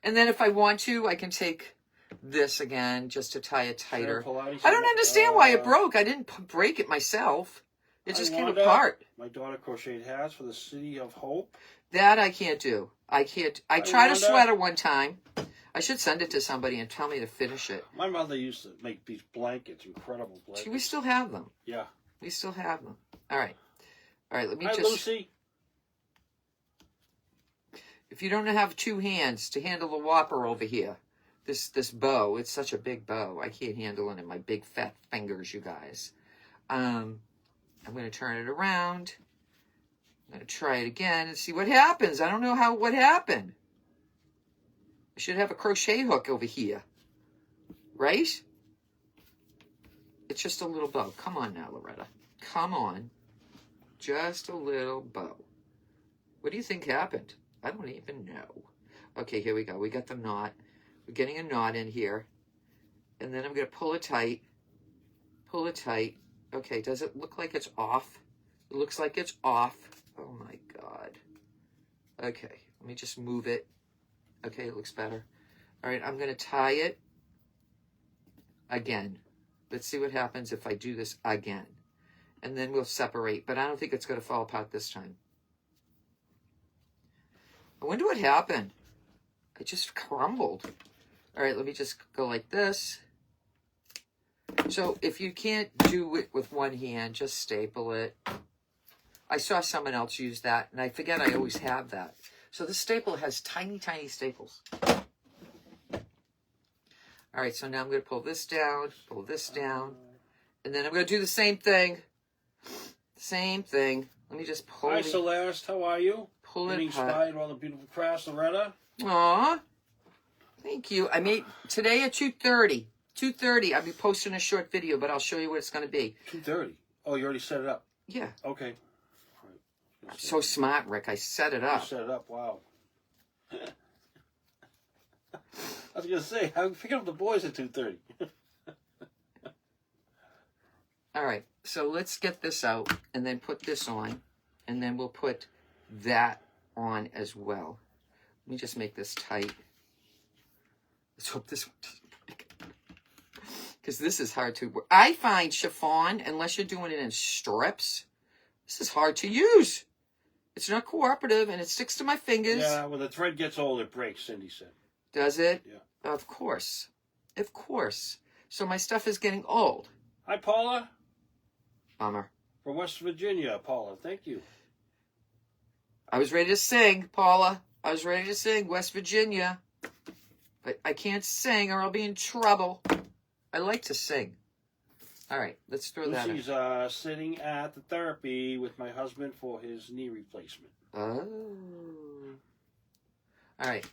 Speaker 1: And then if I want to, I can take this again just to tie it tighter. I don't understand why it broke. I didn't break it myself. It just came apart.
Speaker 2: My daughter crocheted hats for the City of Hope.
Speaker 1: That I can't do. I can't. I tried a
Speaker 2: Wanda.
Speaker 1: sweater one time. I should send it to somebody and tell me to finish it.
Speaker 2: My mother used to make these blankets, incredible blankets.
Speaker 1: See, we still have them.
Speaker 2: Yeah.
Speaker 1: We still have them. All right. All right, let me
Speaker 2: Hi,
Speaker 1: just...
Speaker 2: Lucy.
Speaker 1: If you don't have 2 hands to handle the whopper over here, this bow, it's such a big bow. I can't handle it in my big fat fingers, you guys. I'm going to turn it around. I'm going to try it again and see what happens. I don't know what happened. I should have a crochet hook over here. Right? It's just a little bow. Come on now, Loretta. Come on. Just a little bow. What do you think happened? I don't even know. Okay, here we go. We got the knot. We're getting a knot in here. And then I'm going to pull it tight. Pull it tight. Okay, does it look like it's off? It looks like it's off. Oh my God. Okay, let me just move it. Okay, it looks better. All right, I'm going to tie it again. Let's see what happens if I do this again. And then we'll separate, but I don't think it's going to fall apart this time. I wonder what happened. It just crumbled. All right, let me just go like this. So if you can't do it with one hand, just staple it. I saw someone else use that, and I forget I always have that. So this staple has tiny, tiny staples. All right, so now I'm going to pull this down, and then I'm going to do the same thing. Same thing. Let me just pull
Speaker 2: Hi,
Speaker 1: it.
Speaker 2: Celeste. How are you?
Speaker 1: Pull
Speaker 2: Getting
Speaker 1: it apart.
Speaker 2: inspired by all the beautiful crafts, Loretta.
Speaker 1: Aw, thank you. I made today at 2:30. 2:30. I'll be posting a short video, but I'll show you what it's going to be.
Speaker 2: 2:30. Oh, you already set it up.
Speaker 1: Yeah.
Speaker 2: Okay.
Speaker 1: So smart, Rick. I set it up.
Speaker 2: You set it up. Wow. I was gonna say, I'm picking up the boys at 2:30.
Speaker 1: All right. So let's get this out and then put this on, and then we'll put that on as well. Let me just make this tight. Let's hope this one doesn't break. Because this is hard to work. I find chiffon, unless you're doing it in strips, this is hard to use. It's not cooperative, and it sticks to my fingers.
Speaker 2: Yeah, when the thread gets old, it breaks, Cindy said.
Speaker 1: Does it?
Speaker 2: Yeah.
Speaker 1: Of course. Of course. So my stuff is getting old.
Speaker 2: Hi, Paula.
Speaker 1: Bummer.
Speaker 2: From West Virginia, Paula. Thank you.
Speaker 1: I was ready to sing, Paula. I was ready to sing West Virginia. But I can't sing or I'll be in trouble. I like to sing. All right, let's throw that in.
Speaker 2: Lucy's sitting at the therapy with my husband for his knee replacement.
Speaker 1: Oh. All right,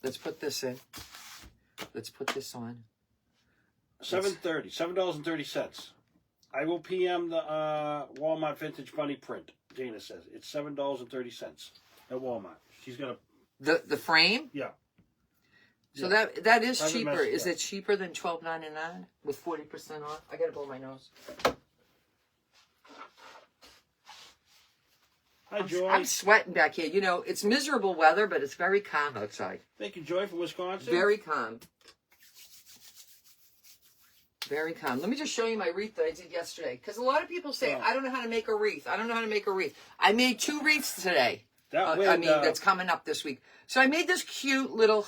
Speaker 1: let's put this in. Let's put this on.
Speaker 2: $7.30. $7.30. I will PM the Walmart Vintage Bunny print. Dana says it's $7.30 at Walmart. She's gonna
Speaker 1: the frame.
Speaker 2: Yeah.
Speaker 1: So
Speaker 2: Yeah.
Speaker 1: that is
Speaker 2: Haven't
Speaker 1: cheaper.
Speaker 2: messed
Speaker 1: Is
Speaker 2: yet.
Speaker 1: it cheaper than $12.99 with 40% off? I gotta blow my nose.
Speaker 2: Hi, Joy.
Speaker 1: I'm sweating back here. You know, it's miserable weather, but it's very calm outside.
Speaker 2: Thank you, Joy, from Wisconsin.
Speaker 1: Very calm. Very calm. Let me just show you my wreath that I did yesterday. Because a lot of people say, I don't know how to make a wreath. I don't know how to make a wreath. I made 2 wreaths today. That's coming up this week. So I made this cute little,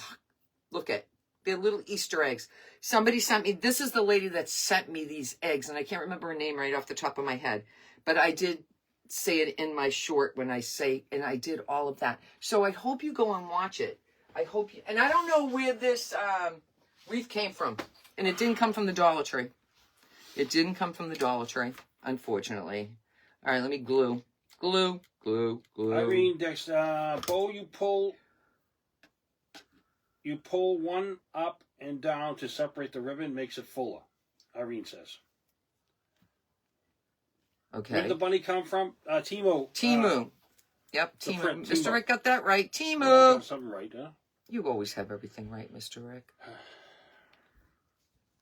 Speaker 1: they're little Easter eggs. Somebody sent me, this is the lady that sent me these eggs, and I can't remember her name right off the top of my head. But I did say it in my short when I say, and I did all of that. So I hope you go and watch it. I hope you, and I don't know where this wreath came from. And it didn't come from the Dollar Tree. It didn't come from the Dollar Tree, unfortunately. All right, let me glue. Glue.
Speaker 2: Irene Dexter, Bo, you pull one up and down to separate the ribbon, makes it fuller. Irene says.
Speaker 1: Okay.
Speaker 2: Where did the bunny come from? Timo.
Speaker 1: Timu. Yep, Timu.
Speaker 2: print,
Speaker 1: Mr.
Speaker 2: Timo.
Speaker 1: Rick got that right.
Speaker 2: Oh,
Speaker 1: Timu.
Speaker 2: got something right, huh?
Speaker 1: You always have everything right, Mr. Rick.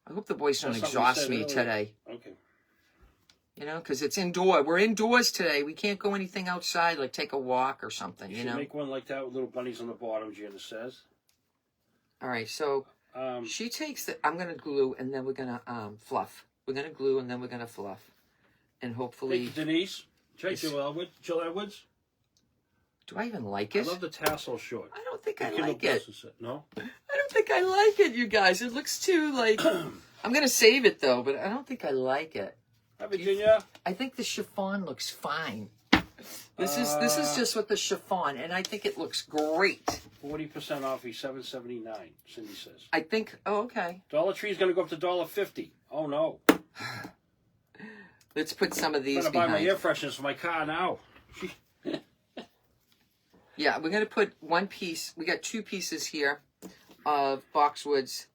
Speaker 1: I hope the boys don't
Speaker 2: That's something you
Speaker 1: exhaust
Speaker 2: said
Speaker 1: me
Speaker 2: earlier.
Speaker 1: today.
Speaker 2: Okay.
Speaker 1: You know, because it's indoor. We're indoors today. We can't go anything outside, like take a walk or something,
Speaker 2: You
Speaker 1: you
Speaker 2: should
Speaker 1: know?
Speaker 2: make one like that with little bunnies on the bottom, Janice says.
Speaker 1: All right, so she takes the, I'm going to glue, and then we're going to fluff. We're going to glue, and then we're going to fluff. And hopefully...
Speaker 2: Thank you, Denise. Check Jill Edwards.
Speaker 1: Do I even like
Speaker 2: I
Speaker 1: it?
Speaker 2: love the tassel short.
Speaker 1: I don't think I
Speaker 2: Kindle
Speaker 1: like it.
Speaker 2: Plus is no?
Speaker 1: I don't think I like it, you guys. It looks too, like... I'm going to save it, though, but I don't think I like it.
Speaker 2: Hi, Virginia.
Speaker 1: I think the chiffon looks fine. This is just with the chiffon, and I think it looks great.
Speaker 2: 40% off, he's $7.79, Cindy says.
Speaker 1: I think, oh, okay.
Speaker 2: Dollar Tree's going to go up to $1.50. Oh, no.
Speaker 1: Let's put some of
Speaker 2: I'm
Speaker 1: these
Speaker 2: going to buy my
Speaker 1: behind.
Speaker 2: air fresheners for my car now.
Speaker 1: Yeah, we're going to put one piece. We got 2 pieces here of boxwoods.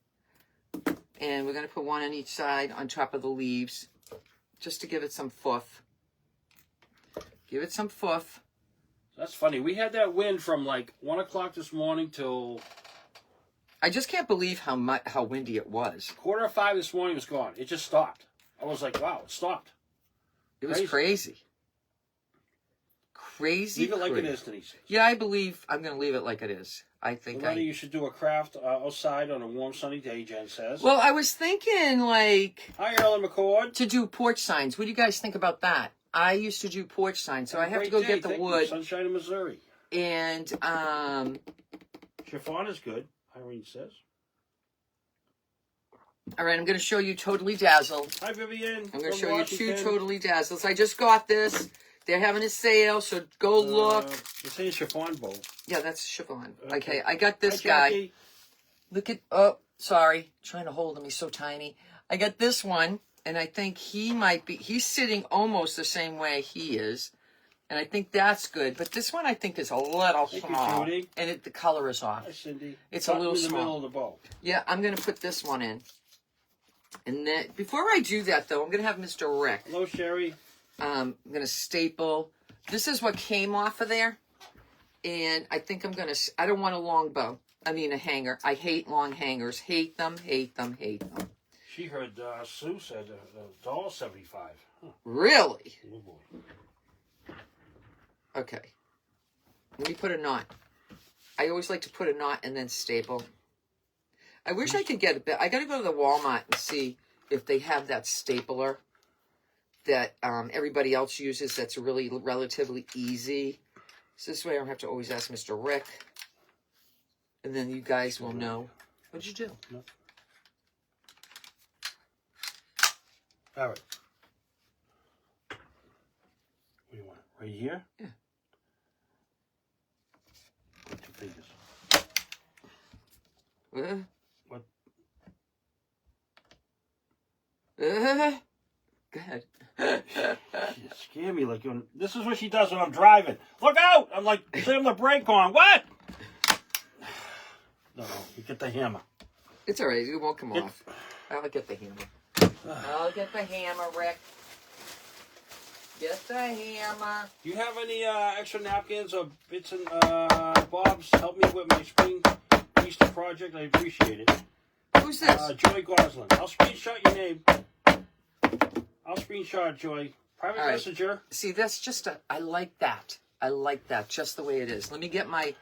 Speaker 1: And we're going to put one on each side on top of the leaves. Just to give it some foof. Give it some foof.
Speaker 2: That's funny. We had that wind from like 1 o'clock this morning till
Speaker 1: I just can't believe how windy it was.
Speaker 2: 4:45 this morning. It was gone. It just stopped. I was like, wow, it stopped.
Speaker 1: It was crazy.
Speaker 2: Leave it like it is, Denise.
Speaker 1: Yeah, I believe I'm going to leave it like it is. I think
Speaker 2: you should do a craft outside on a warm, sunny day, Jen says.
Speaker 1: Well, I was thinking, like...
Speaker 2: Hi, Ellen McCord.
Speaker 1: To do porch signs. What do you guys think about that? I used to do porch signs, so I have to go get the wood.
Speaker 2: Sunshine in Missouri.
Speaker 1: And,
Speaker 2: Chiffon is good, Irene says.
Speaker 1: All right, I'm going to show you Totally Dazzle.
Speaker 2: Hi, Vivian.
Speaker 1: I'm going to show you 2 Totally Dazzles. I just got this. They're having a sale, so go look.
Speaker 2: It's a chiffon bowl.
Speaker 1: Yeah, that's chiffon. Okay, I got this
Speaker 2: Hi,
Speaker 1: guy.
Speaker 2: Jackie.
Speaker 1: Look at, oh, sorry. Trying to hold him. He's so tiny. I got this one, and I think he might be, he's sitting almost the same way he is. And I think that's good. But this one I think is a little small.
Speaker 2: Judy.
Speaker 1: And the color is off.
Speaker 2: Hi, Cindy.
Speaker 1: It's a little
Speaker 2: in the
Speaker 1: small.
Speaker 2: middle of the bowl.
Speaker 1: Yeah, I'm going to put this one in. And then, before I do that, though, I'm going to have Mr. Rick.
Speaker 2: Hello, Sherry.
Speaker 1: I'm going to staple. This is what came off of there. And I think I'm going to, I don't want a long bow. I mean a hanger. I hate long hangers. Hate them, hate them, hate them.
Speaker 2: She heard Sue said $1.75. Huh.
Speaker 1: Really?
Speaker 2: Oh, boy.
Speaker 1: Okay. Let me put a knot. I always like to put a knot and then staple. I wish I could get a bit. I got to go to the Walmart and see if they have that stapler that everybody else uses that's really relatively easy. So this way I don't have to always ask Mr. Rick. And then you guys will know. What'd you do?
Speaker 2: No. All right. What do you want? Right here?
Speaker 1: Yeah.
Speaker 2: Put 2 fingers. What?
Speaker 1: Go ahead.
Speaker 2: You scare me like you're... This is what she does when I'm driving. Look out! I'm like, slam the brake on. What? No, you get the hammer.
Speaker 1: It's all right. It won't come off. I'll get the hammer. I'll get the hammer, Rick. Get the hammer.
Speaker 2: Do you have any extra napkins or bits and bobs? Help me with my spring Easter project. I appreciate it.
Speaker 1: Who's this?
Speaker 2: Joy Goslin. I'll screenshot your name. I'll screenshot Joy. Private
Speaker 1: All right.
Speaker 2: messenger.
Speaker 1: See, that's just a, I like that. I like that just the way it is. Let me get my,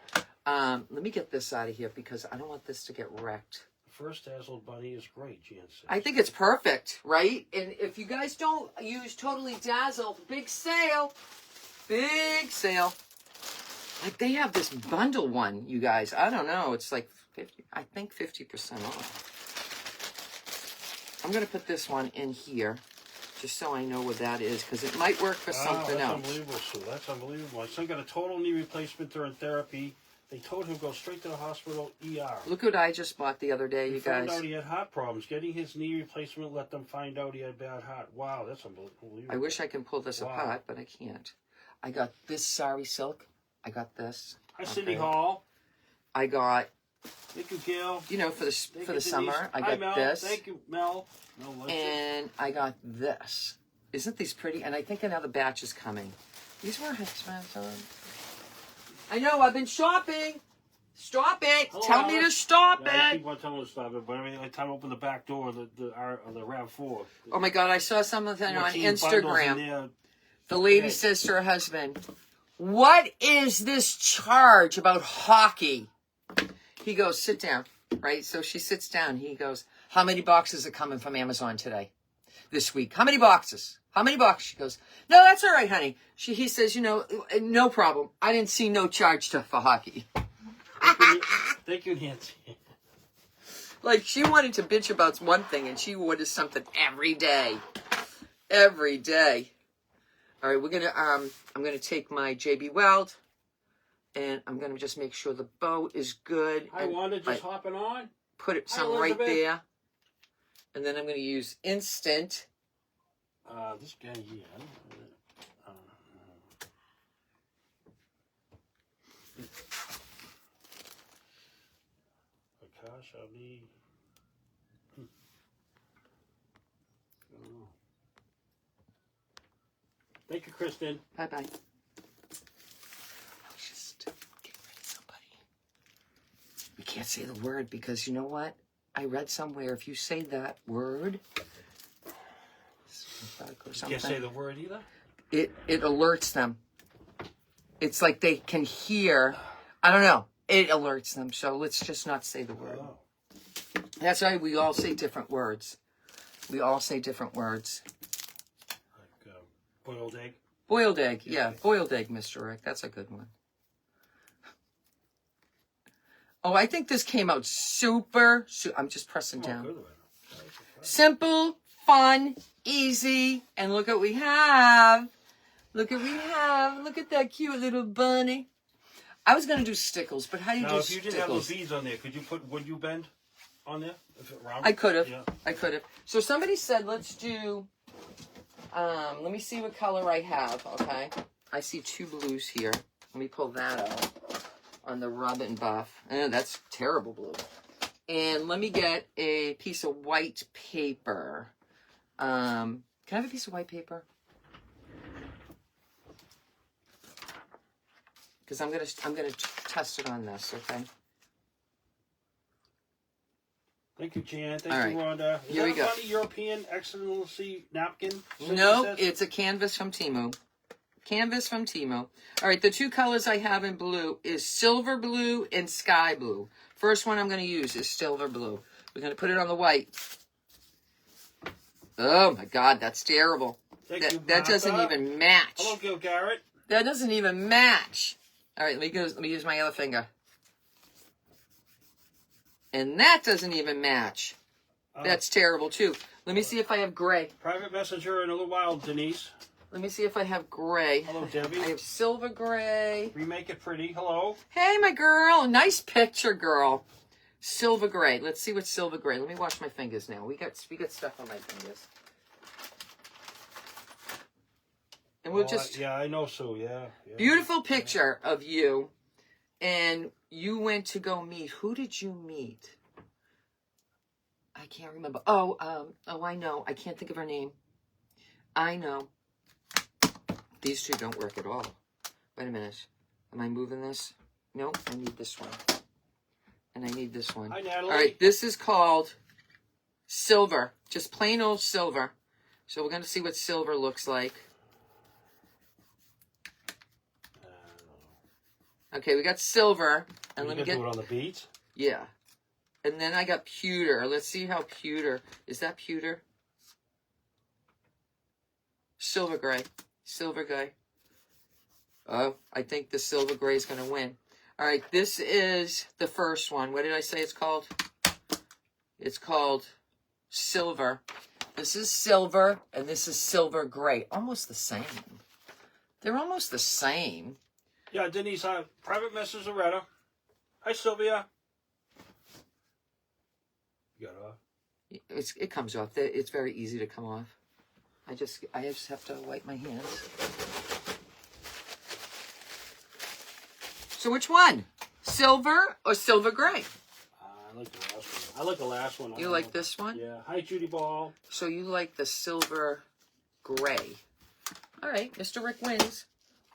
Speaker 1: let me get this out of here because I don't want this to get wrecked.
Speaker 2: First Dazzled Bunny is great, Jan says.
Speaker 1: I think it's perfect, right? And if you guys don't use Totally Dazzle, big sale. Big sale. Like they have this bundle one, you guys. I don't know. It's like 50, I think 50% off. I'm going to put this one in here just so I know what that is because it might work for something
Speaker 2: that's
Speaker 1: else.
Speaker 2: Unbelievable, Sue. That's unbelievable. My son got a total knee replacement during therapy. They told him to go straight to the hospital ER.
Speaker 1: Look what I just bought the other day, you
Speaker 2: Found
Speaker 1: guys.
Speaker 2: out he had heart problems. Getting his knee replacement let them find out he had bad heart. Wow, that's unbelievable.
Speaker 1: I wish I can pull this apart, but I can't. I got this sari silk. I got this.
Speaker 2: Hi, Cindy Hall.
Speaker 1: I got,
Speaker 2: Thank you, Gail.
Speaker 1: you know, for the
Speaker 2: Thank
Speaker 1: for
Speaker 2: you,
Speaker 1: the summer,
Speaker 2: Denise.
Speaker 1: I
Speaker 2: Hi,
Speaker 1: got
Speaker 2: Mel.
Speaker 1: this.
Speaker 2: Thank you, Mel.
Speaker 1: And I got this. Isn't these pretty? And I think another batch is coming. These were expensive. I know, I've been shopping. Stop it.
Speaker 2: Hello,
Speaker 1: Tell me to
Speaker 2: Alex.
Speaker 1: stop
Speaker 2: Yeah, I
Speaker 1: it.
Speaker 2: keep on telling him to stop it, but every time I open the back door of the RAV4.
Speaker 1: Oh my God, I saw something on
Speaker 2: 14 bundles in
Speaker 1: Instagram.
Speaker 2: there.
Speaker 1: The lady says to her husband, "What is this charge about hockey?" He goes, "Sit down." Right? So she sits down. He goes, "How many boxes are coming from Amazon today? This week? How many boxes? How many boxes?" She goes, "No, that's all right, honey." He says, "You know, no problem. I didn't see no charge for hockey."
Speaker 2: Thank you, Nancy.
Speaker 1: Like she wanted to bitch about one thing and she orders something every day. Every day. All right, we're going to, I'm going to take my JB Weld and I'm going to just make sure the bow is good.
Speaker 2: Hi, Wanda, just hopping on.
Speaker 1: Put it
Speaker 2: Hi,
Speaker 1: some right
Speaker 2: Elizabeth.
Speaker 1: there. And then I'm going to use Instant.
Speaker 2: This guy here. Akash Ali. Thank you, Kristen.
Speaker 1: Bye-bye. I was just getting rid of somebody. We can't say the word because you know what? I read somewhere if you say that word, or something,
Speaker 2: Can't say the word either.
Speaker 1: it alerts them. It's like they can hear. I don't know. It alerts them. So let's just not say the word.
Speaker 2: Oh.
Speaker 1: That's why we all say different words. We all say different words.
Speaker 2: Like boiled egg.
Speaker 1: Boiled egg. Yeah, boiled egg, Mr. Rick. That's a good one. Oh, I think this came out super. I'm just pressing down.
Speaker 2: Good one.
Speaker 1: Simple, fun, easy, and look what we have. Look what we have. Look at that cute little bunny. I was gonna do stickles, but how do you do
Speaker 2: Now, if you didn't have
Speaker 1: stickles?
Speaker 2: those beads on there, could you put would you bend on there? If it round?
Speaker 1: I could have.
Speaker 2: Yeah.
Speaker 1: I could have. So somebody said, let's do. Let me see what color I have. Okay, I see 2 blues here. Let me pull that out on the rub and buff. That's terrible blue. And let me get a piece of white paper. Can I have a piece of white paper? Because I'm gonna test it on this. Okay.
Speaker 2: Thank you, Jan. Thank
Speaker 1: All
Speaker 2: you,
Speaker 1: right.
Speaker 2: Rhonda. Is
Speaker 1: Here we
Speaker 2: that
Speaker 1: go.
Speaker 2: a funny European excellency napkin?
Speaker 1: No,
Speaker 2: Says?
Speaker 1: it's a canvas from Temu. Canvas from Temu. All right, the 2 colors I have in blue is silver blue and sky blue. First one I'm going to use is silver blue. We're going to put it on the white. Oh my God, that's terrible.
Speaker 2: Thank you,
Speaker 1: That doesn't
Speaker 2: Martha.
Speaker 1: even match.
Speaker 2: Hello, Gil Garrett.
Speaker 1: That doesn't even match. All right, let me use my other finger. And that doesn't even match. That's terrible too. Let me see if I have gray.
Speaker 2: Private messenger in a little while, Denise.
Speaker 1: Let me see if I have gray.
Speaker 2: Hello, Debbie.
Speaker 1: I have silver gray.
Speaker 2: Remake it pretty. Hello.
Speaker 1: Hey, my girl. Nice picture, girl. Silver gray. Let's see what silver gray. Let me wash my fingers now. We got stuff on my fingers. And we'll just...
Speaker 2: Yeah, I know, Sue. Yeah.
Speaker 1: Beautiful picture of you. And you went to go meet. Who did you meet? I can't remember. Oh, I know. I can't think of her name. I know. These 2 don't work at all. Wait a minute. Am I moving this? Nope. I need this one. And I need this one.
Speaker 2: Hi, Natalie.
Speaker 1: All right. This is called silver. Just plain old silver. So we're going to see what silver looks like. Okay, we got silver. And let me get...
Speaker 2: do it on the beads?
Speaker 1: Yeah. And then I got pewter. Let's see how pewter... Is that pewter? Silver gray. Silver gray. Oh, I think the silver gray is going to win. All right, this is the first one. What did I say it's called? It's called silver. This is silver, and this is silver gray. Almost the same. They're almost the same.
Speaker 2: Yeah, Denise, private message Loretta. Hi, Sylvia. You got it off?
Speaker 1: It comes off. It's very easy to come off. I just have to wipe my hands. So which one? Silver or silver gray?
Speaker 2: I like the last one. I like the last one.
Speaker 1: You like this one?
Speaker 2: Yeah. Hi, Judy Ball.
Speaker 1: So you like the silver gray. All right, Mr. Rick wins.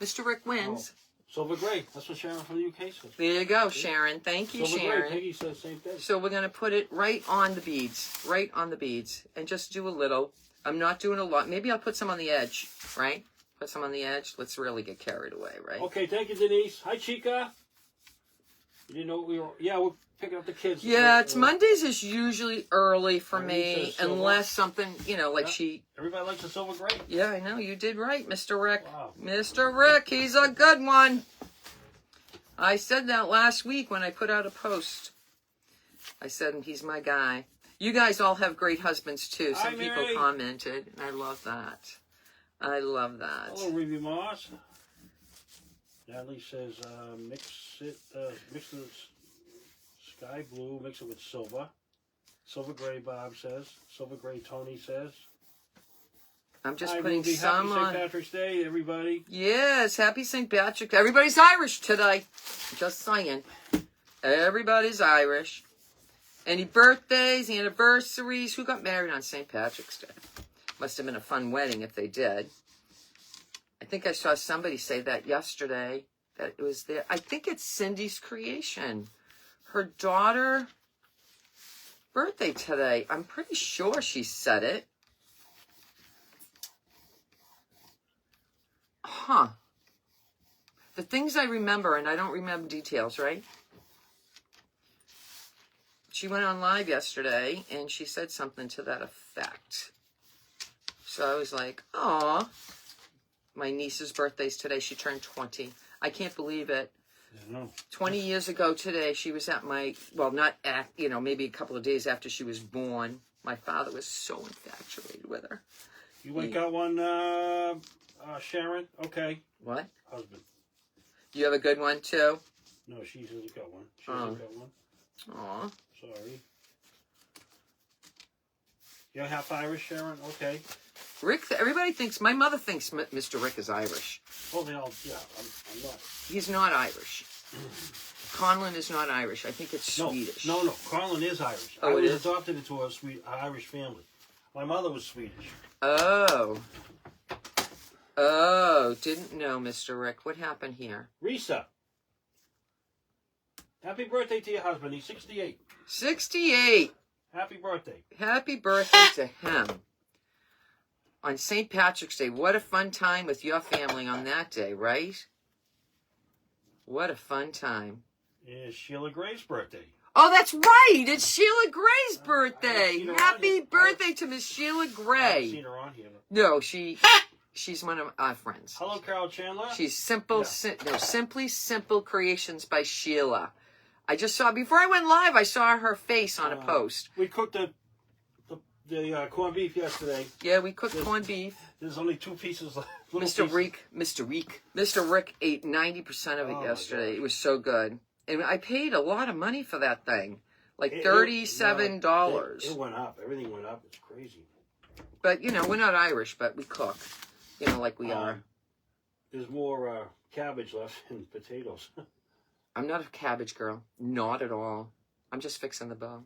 Speaker 1: Mr. Rick wins.
Speaker 2: Oh, silver gray. That's what Sharon from the UK says.
Speaker 1: There you go, Sharon. Thank you,
Speaker 2: Silver
Speaker 1: Sharon.
Speaker 2: gray. Peggy says the same thing.
Speaker 1: So we're going to put it right on the beads. Right on the beads. And just do a little. I'm not doing a lot. Maybe I'll put some on the edge, right? Put some on the edge. Let's really get carried away, right?
Speaker 2: Okay, thank you, Denise. Hi, Chica. You didn't know we were... Yeah, we're picking up the kids.
Speaker 1: Yeah, it's Mondays is usually early for
Speaker 2: Denise
Speaker 1: me,
Speaker 2: says silver.
Speaker 1: unless something, like
Speaker 2: Yeah.
Speaker 1: she...
Speaker 2: Everybody likes the silver gray.
Speaker 1: Yeah, I know. You did right, Mr. Rick.
Speaker 2: Wow.
Speaker 1: Mr. Rick, he's a good one. I said that last week when I put out a post. I said he's my guy. You guys all have great husbands, too.
Speaker 2: Hi,
Speaker 1: Some people
Speaker 2: Mary.
Speaker 1: commented, and I love that. I love that.
Speaker 2: Hello, Ruby Moss. Natalie says, mix the sky blue, mix it with silver. Silver gray, Bob says. Silver gray, Tony says.
Speaker 1: I'm just
Speaker 2: Hi,
Speaker 1: putting
Speaker 2: Ruby.
Speaker 1: some
Speaker 2: Happy
Speaker 1: on.
Speaker 2: St. Patrick's Day, everybody.
Speaker 1: Yes, happy St. Patrick. Everybody's Irish today. Just saying. Everybody's Irish. Any birthdays, anniversaries? Who got married on St. Patrick's Day? Must have been a fun wedding if they did. I think I saw somebody say that yesterday. That it was there. I think it's Cindy's creation. Her daughter birthday today. I'm pretty sure she said it. Huh. The things I remember, and I don't remember details, right? She went on live yesterday, and she said something to that effect. So I was like, aw. My niece's birthday's today. She turned 20. I can't believe it.
Speaker 2: I know.
Speaker 1: 20 years ago today, she was at my, well, not at, maybe a couple of days after she was born. My father was so infatuated with her.
Speaker 2: You went got one, Sharon? Okay.
Speaker 1: What?
Speaker 2: Husband.
Speaker 1: You have a good one, too?
Speaker 2: No, she hasn't got one. She hasn't got one.
Speaker 1: Aw.
Speaker 2: Sorry. You're half Irish, Sharon? Okay.
Speaker 1: Rick, everybody thinks, my mother thinks Mr. Rick is Irish.
Speaker 2: Oh, they all, yeah, I'm not.
Speaker 1: He's not Irish. Conlon is not Irish. I think it's Swedish.
Speaker 2: No. Conlon is Irish.
Speaker 1: Oh,
Speaker 2: I
Speaker 1: it
Speaker 2: was
Speaker 1: is?
Speaker 2: adopted into an Irish family. My mother was Swedish.
Speaker 1: Oh. Oh, didn't know, Mr. Rick. What happened here?
Speaker 2: Risa. Happy birthday to your husband. He's 68.
Speaker 1: 68.
Speaker 2: Happy birthday.
Speaker 1: Happy birthday to him. On St. Patrick's Day. What a fun time with your family on that day, right? What a fun time.
Speaker 2: It's Sheila Gray's birthday.
Speaker 1: Oh, that's right. It's Sheila Gray's birthday.
Speaker 2: seen her on
Speaker 1: Happy
Speaker 2: here.
Speaker 1: birthday to Miss Sheila
Speaker 2: I haven't
Speaker 1: Gray.
Speaker 2: seen her on here.
Speaker 1: No, she's one of our friends.
Speaker 2: Hello, Carol Chandler.
Speaker 1: She's Simply Simple Creations by Sheila. I just saw, before I went live, I saw her face on a post.
Speaker 2: We cooked the corned beef yesterday.
Speaker 1: Yeah, we cooked corned beef.
Speaker 2: There's only 2 pieces left.
Speaker 1: Mr. Rick ate 90% of it yesterday. It was so good. And I paid a lot of money for that thing. Like $37.
Speaker 2: It went up. Everything went up. It's crazy.
Speaker 1: But, we're not Irish, but we cook. Like we are.
Speaker 2: There's more cabbage left and potatoes.
Speaker 1: I'm not a cabbage girl. Not at all. I'm just fixing the bow.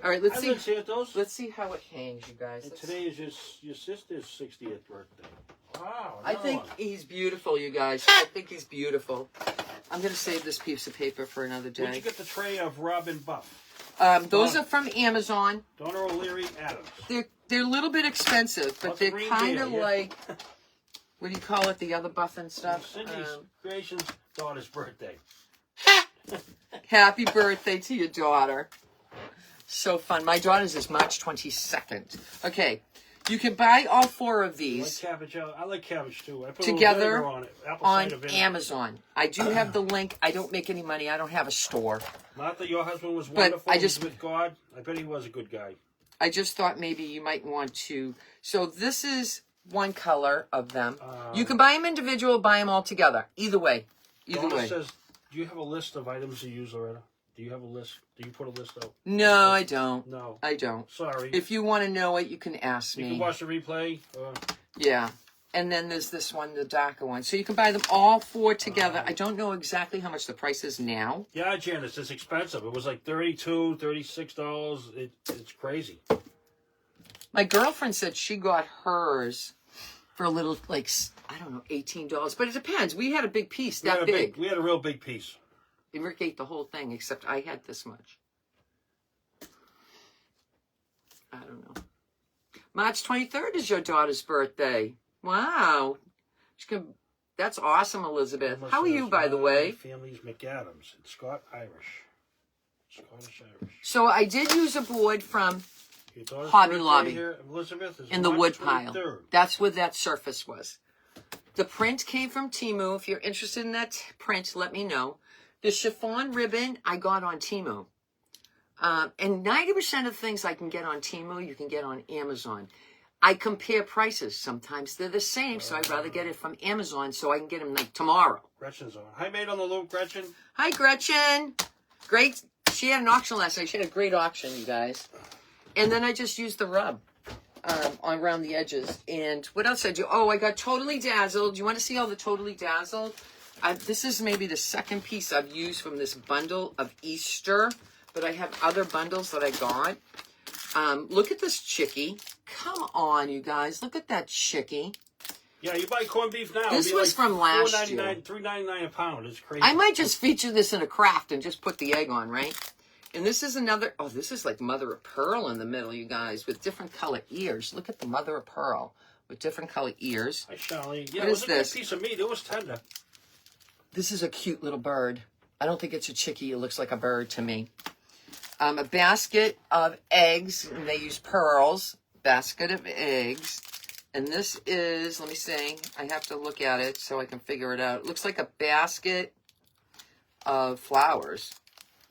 Speaker 1: All right, let's see.
Speaker 2: Santos.
Speaker 1: Let's see how it hangs, you guys.
Speaker 2: And today is your sister's 60th birthday. Wow.
Speaker 1: I think he's beautiful, you guys. I think he's beautiful. I'm going to save this piece of paper for another day.
Speaker 2: Where'd you get the tray of Robin Buff?
Speaker 1: Those are from Amazon.
Speaker 2: Donna O'Leary Adams.
Speaker 1: They're a little bit expensive, but they're kind of
Speaker 2: yeah.
Speaker 1: like, what do you call it, the other buff and stuff?
Speaker 2: Cindy's Creations' daughter's birthday.
Speaker 1: Happy birthday to your daughter. So fun. My daughter's is March 22nd. Okay. You can buy all 4 of these
Speaker 2: I like cabbage too. I put
Speaker 1: together
Speaker 2: a little on it.
Speaker 1: on Amazon. I do have the link. I don't make any money. I don't have a store.
Speaker 2: Not that your husband was
Speaker 1: But
Speaker 2: wonderful.
Speaker 1: I
Speaker 2: He's
Speaker 1: just-
Speaker 2: with God. I bet he was a good guy.
Speaker 1: I just thought maybe you might want to. So this is one color of them. You can buy them individual, buy them all together. Either way.
Speaker 2: Donna says, do you have a list of items you use, Loretta? Do you have a list? Do you put a list out?
Speaker 1: No, I don't.
Speaker 2: No.
Speaker 1: I don't.
Speaker 2: Sorry.
Speaker 1: If you want to know it, you can ask
Speaker 2: You
Speaker 1: me.
Speaker 2: can watch the replay.
Speaker 1: Yeah. And then there's this one, the darker one. So you can buy them all 4 together. I don't know exactly how much the price is now.
Speaker 2: Yeah, Janice, it's expensive. It was like $32, $36. It's crazy.
Speaker 1: My girlfriend said she got hers for a little, like, I don't know, $18. But it depends. We had a big piece, that big.
Speaker 2: We had a real big piece.
Speaker 1: Rick ate the whole thing, except I had this much. I don't know. March 23rd is your daughter's birthday. Wow. That's awesome, Elizabeth. How are you, by the way?
Speaker 2: Family's McAdams. It's Scottish Irish.
Speaker 1: So I did use a board from
Speaker 2: Your daughter's
Speaker 1: Hobby
Speaker 2: birthday
Speaker 1: Lobby
Speaker 2: here, Elizabeth, is
Speaker 1: in the
Speaker 2: March
Speaker 1: wood pile.
Speaker 2: 23rd.
Speaker 1: That's where that surface was. The print came from Temu. If you're interested in that print, let me know. The chiffon ribbon I got on Temu. And 90% of things I can get on Temu, you can get on Amazon. I compare prices. Sometimes they're the same, so I'd rather get it from Amazon so I can get them like tomorrow.
Speaker 2: Gretchen's on. Hi, mate on the loop, Gretchen.
Speaker 1: Hi, Gretchen. Great. She had an auction last night. She had a great auction, you guys. And then I just used the rub around the edges. And what else did I do? Oh, I got Totally Dazzled. You want to see all the Totally Dazzled? This is maybe the second piece I've used from this bundle of Easter, but I have other bundles that I got. Look at this chickie. Come on, you guys. Look at that chickie.
Speaker 2: Yeah, you buy corned beef now.
Speaker 1: This was from last year.
Speaker 2: $3.99 a pound. It's crazy.
Speaker 1: I might just feature this in a craft and just put the egg on, right? And this is another, this is like mother of pearl in the middle, you guys, with different color ears. Look at the mother of pearl with different color ears.
Speaker 2: Hi, Charlie. Yeah,
Speaker 1: What
Speaker 2: it was
Speaker 1: is
Speaker 2: a
Speaker 1: this?
Speaker 2: good piece of meat. It was tender.
Speaker 1: This is a cute little bird. I don't think it's a chickie. It looks like a bird to me. A basket of eggs, and they use pearls. Basket of eggs. And this is, let me see, I have to look at it so I can figure it out. It looks like a basket of flowers.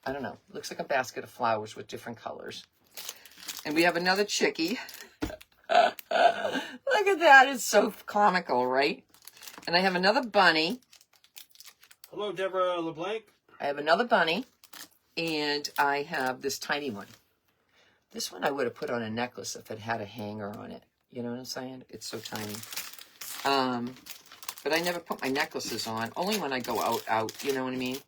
Speaker 1: I don't know. It looks like a basket of flowers with different colors. And we have another chickie. Look at that. It's so comical, right? And I have another bunny.
Speaker 2: Hello, Deborah LeBlanc.
Speaker 1: I have another bunny. And I have this tiny one. This one I would have put on a necklace if it had a hanger on it. You know what I'm saying? It's so tiny. But I never put my necklaces on. Only when I go out, you know what I mean?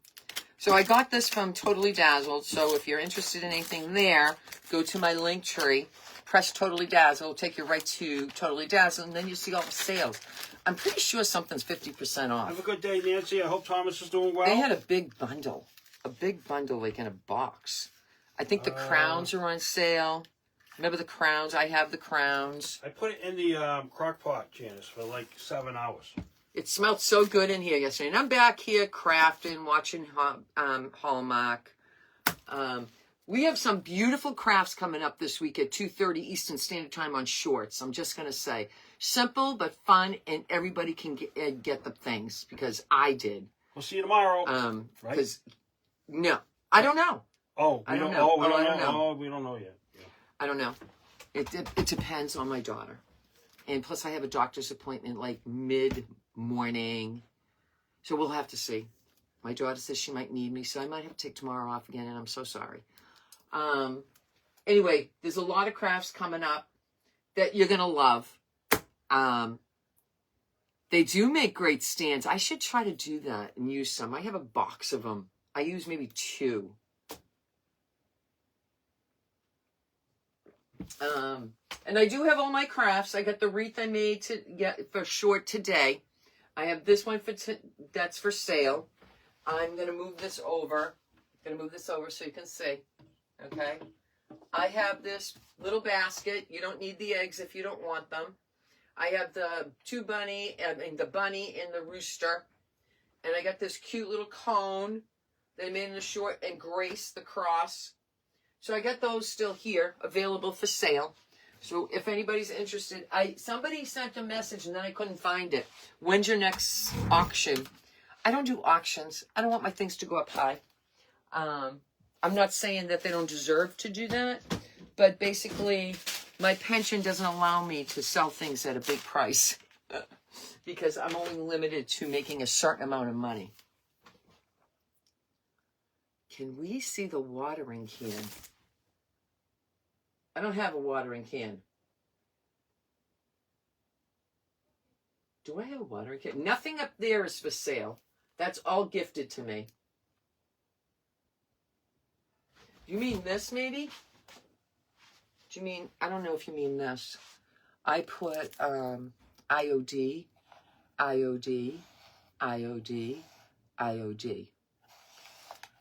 Speaker 1: So I got this from Totally Dazzled. So if you're interested in anything there, go to my link tree, press Totally Dazzled, it'll take you right to Totally Dazzled, and then you see all the sales. I'm pretty sure something's 50% off.
Speaker 2: Have a good day, Nancy. I hope Thomas is doing well.
Speaker 1: They had a big bundle like in a box. I think the crowns are on sale. Remember the crowns? I have the crowns.
Speaker 2: I put it in the crock pot, Janice, for like 7 hours.
Speaker 1: It smelled so good in here yesterday. And I'm back here crafting, watching Hallmark. We have some beautiful crafts coming up this week at 2:30 Eastern Standard Time on Shorts. I'm just going to say, simple but fun, and everybody can get the things, because I did.
Speaker 2: We'll see you tomorrow.
Speaker 1: Right? No, I don't know.
Speaker 2: Oh,
Speaker 1: I don't know.
Speaker 2: Oh, we don't know. Oh, we don't know yet. Yeah.
Speaker 1: I don't know. It depends on my daughter. And plus I have a doctor's appointment like mid-morning. So we'll have to see. My daughter says she might need me, so I might have to take tomorrow off again, and I'm so sorry. Anyway, there's a lot of crafts coming up that you're going to love. They do make great stands. I should try to do that and use some. I have a box of them. I use maybe 2. And I do have all my crafts. I got the wreath I made to get for short today. I have this one that's for sale. I'm going to move this over. So you can see. Okay. I have this little basket. You don't need the eggs if you don't want them. I have the the bunny and the rooster. And I got this cute little cone that I made in the short and Grace the cross. So I got those still here, available for sale. So if anybody's interested, somebody sent a message and then I couldn't find it. When's your next auction? I don't do auctions. I don't want my things to go up high. I'm not saying that they don't deserve to do that, but basically my pension doesn't allow me to sell things at a big price because I'm only limited to making a certain amount of money. Can we see the watering can? I don't have a watering can. Do I have a watering can? Nothing up there is for sale. That's all gifted to me. You mean this, maybe? Do you mean, I don't know if you mean this. I put IOD, IOD, IOD, IOD.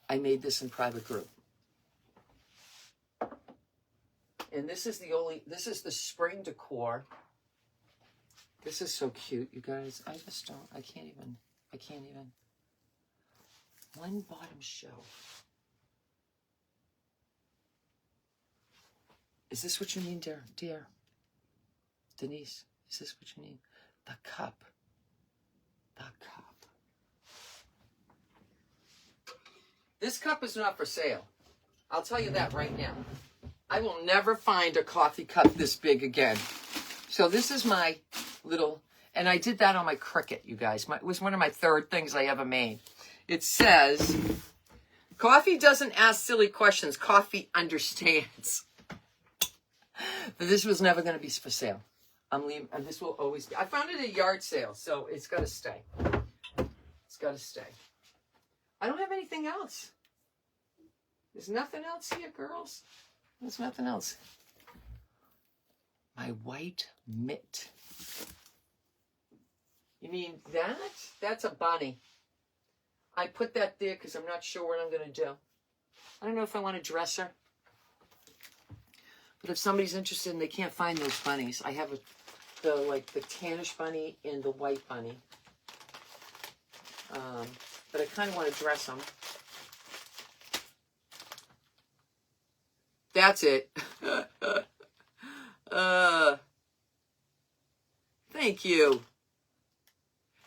Speaker 1: I made this in private group. And this is the spring decor. This is so cute, you guys. I can't even. One bottom shelf. Is this what you need, dear? Denise, is this what you need? The cup. This cup is not for sale. I'll tell you that right now. I will never find a coffee cup this big again. So this is my little, and I did that on my Cricut, you guys. It was one of my 3rd things I ever made. It says, coffee doesn't ask silly questions. Coffee understands. But this was never going to be for sale. I'm leaving, and this will always be. I found it at a yard sale, so it's got to stay. It's got to stay. I don't have anything else. There's nothing else here, girls. There's nothing else. My white mitt. You mean that? That's a bunny. I put that there because I'm not sure what I'm going to do. I don't know if I want to dress her. But if somebody's interested and they can't find those bunnies, I have the tannish bunny and the white bunny. But I kind of want to dress them. That's it. Thank you.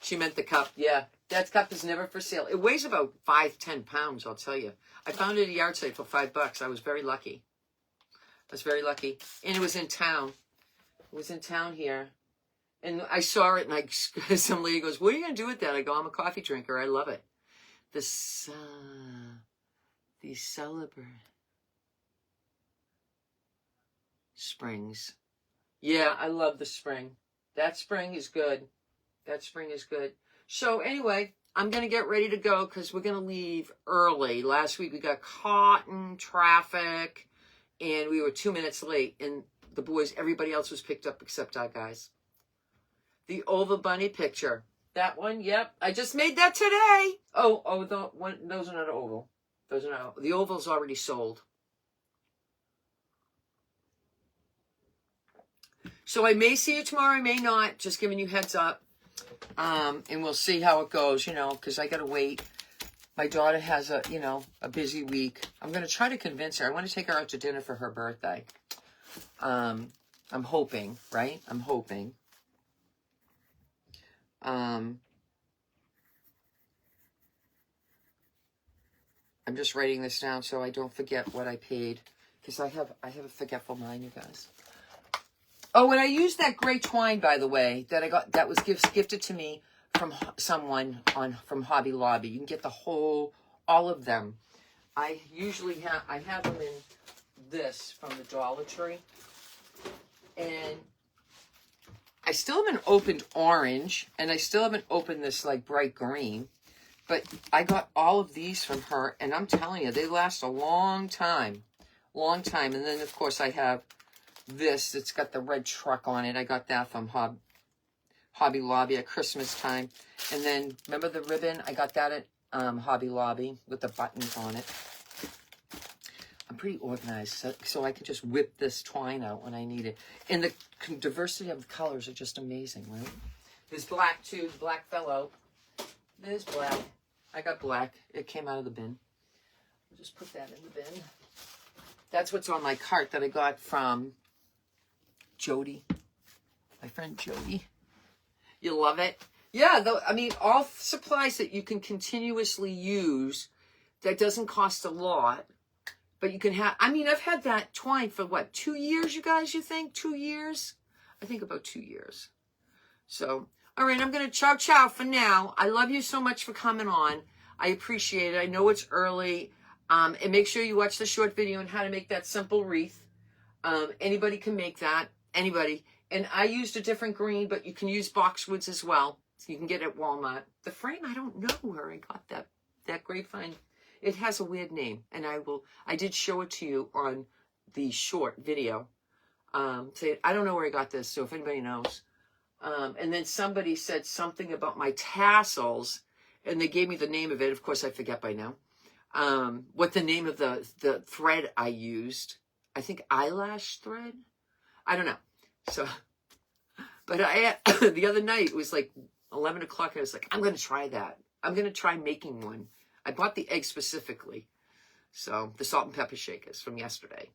Speaker 1: She meant the cup. Yeah, that cup is never for sale. It weighs about 5-10 pounds, I'll tell you. I found it at a yard sale for $5. I was very lucky. I was very lucky. And it was in town. It was in town here. And I saw it, and some lady goes, what are you going to do with that? I go, I'm a coffee drinker. I love it. The Celebrate Springs. Yeah, I love the spring. That spring is good. That spring is good. So anyway, I'm going to get ready to go because we're going to leave early. Last week we got caught in traffic and we were 2 minutes late. And the boys, everybody else was picked up except our guys. The oval bunny picture. That one, yep. I just made that today. Those are not oval. Those are not. The oval's already sold. So I may see you tomorrow. I may not. Just giving you heads up. And we'll see how it goes, because I got to wait. My daughter has a busy week. I'm going to try to convince her. I want to take her out to dinner for her birthday. I'm hoping, right? I'm hoping. I'm just writing this down so I don't forget what I paid, because I have a forgetful mind, you guys. Oh, and I used that gray twine, by the way, that I got, that was gifted to me from someone from Hobby Lobby. You can get all of them. I have them in this from the Dollar Tree. And I still haven't opened orange, and I still haven't opened this like bright green. But I got all of these from her, and I'm telling you, they last a long time. Long time. And then, of course, I have this. It's got the red truck on it. I got that from Hobby Lobby at Christmas time. And then, remember the ribbon? I got that at Hobby Lobby with the buttons on it. I'm pretty organized, so I can just whip this twine out when I need it. And the diversity of the colors are just amazing, right? There's black, too. The black fell out. There's black. I got black. It came out of the bin. I'll just put that in the bin. That's what's on my cart that I got from Jody. My friend Jody. You love it? Yeah, all supplies that you can continuously use that doesn't cost a lot. But you can have, I've had that twine for what, 2 years, you guys, you think? 2 years? I think about 2 years. So, all right, I'm going to ciao for now. I love you so much for coming on. I appreciate it. I know it's early. And make sure you watch the short video on how to make that simple wreath. Anybody can make that. Anybody. And I used a different green, but you can use boxwoods as well. So you can get it at Walmart. The frame, I don't know where I got that grapevine. It has a weird name, and I did show it to you on the short video. I don't know where I got this, so if anybody knows. And then somebody said something about my tassels, and they gave me the name of it. Of course, I forget by now. What the name of the thread I used. I think eyelash thread? I don't know. So, but the other night, it was like 11 o'clock, and I was like, I'm going to try that. I'm going to try making one. I bought the egg specifically. So, the salt and pepper shakers from yesterday.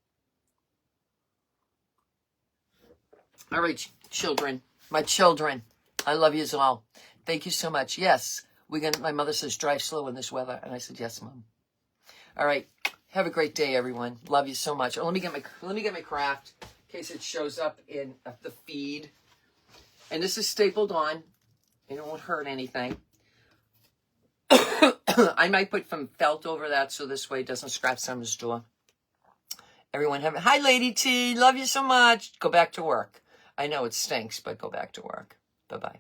Speaker 1: All right, children. My children. I love you all. Thank you so much. Yes, my mother says, drive slow in this weather. And I said, yes, Mom. All right. Have a great day, everyone. Love you so much. Oh, let me get my craft in case it shows up in the feed. And this is stapled on. It won't hurt anything. I might put some felt over that so this way it doesn't scratch someone's door. Everyone hi, Lady T. Love you so much. Go back to work. I know it stinks, but go back to work. Bye-bye.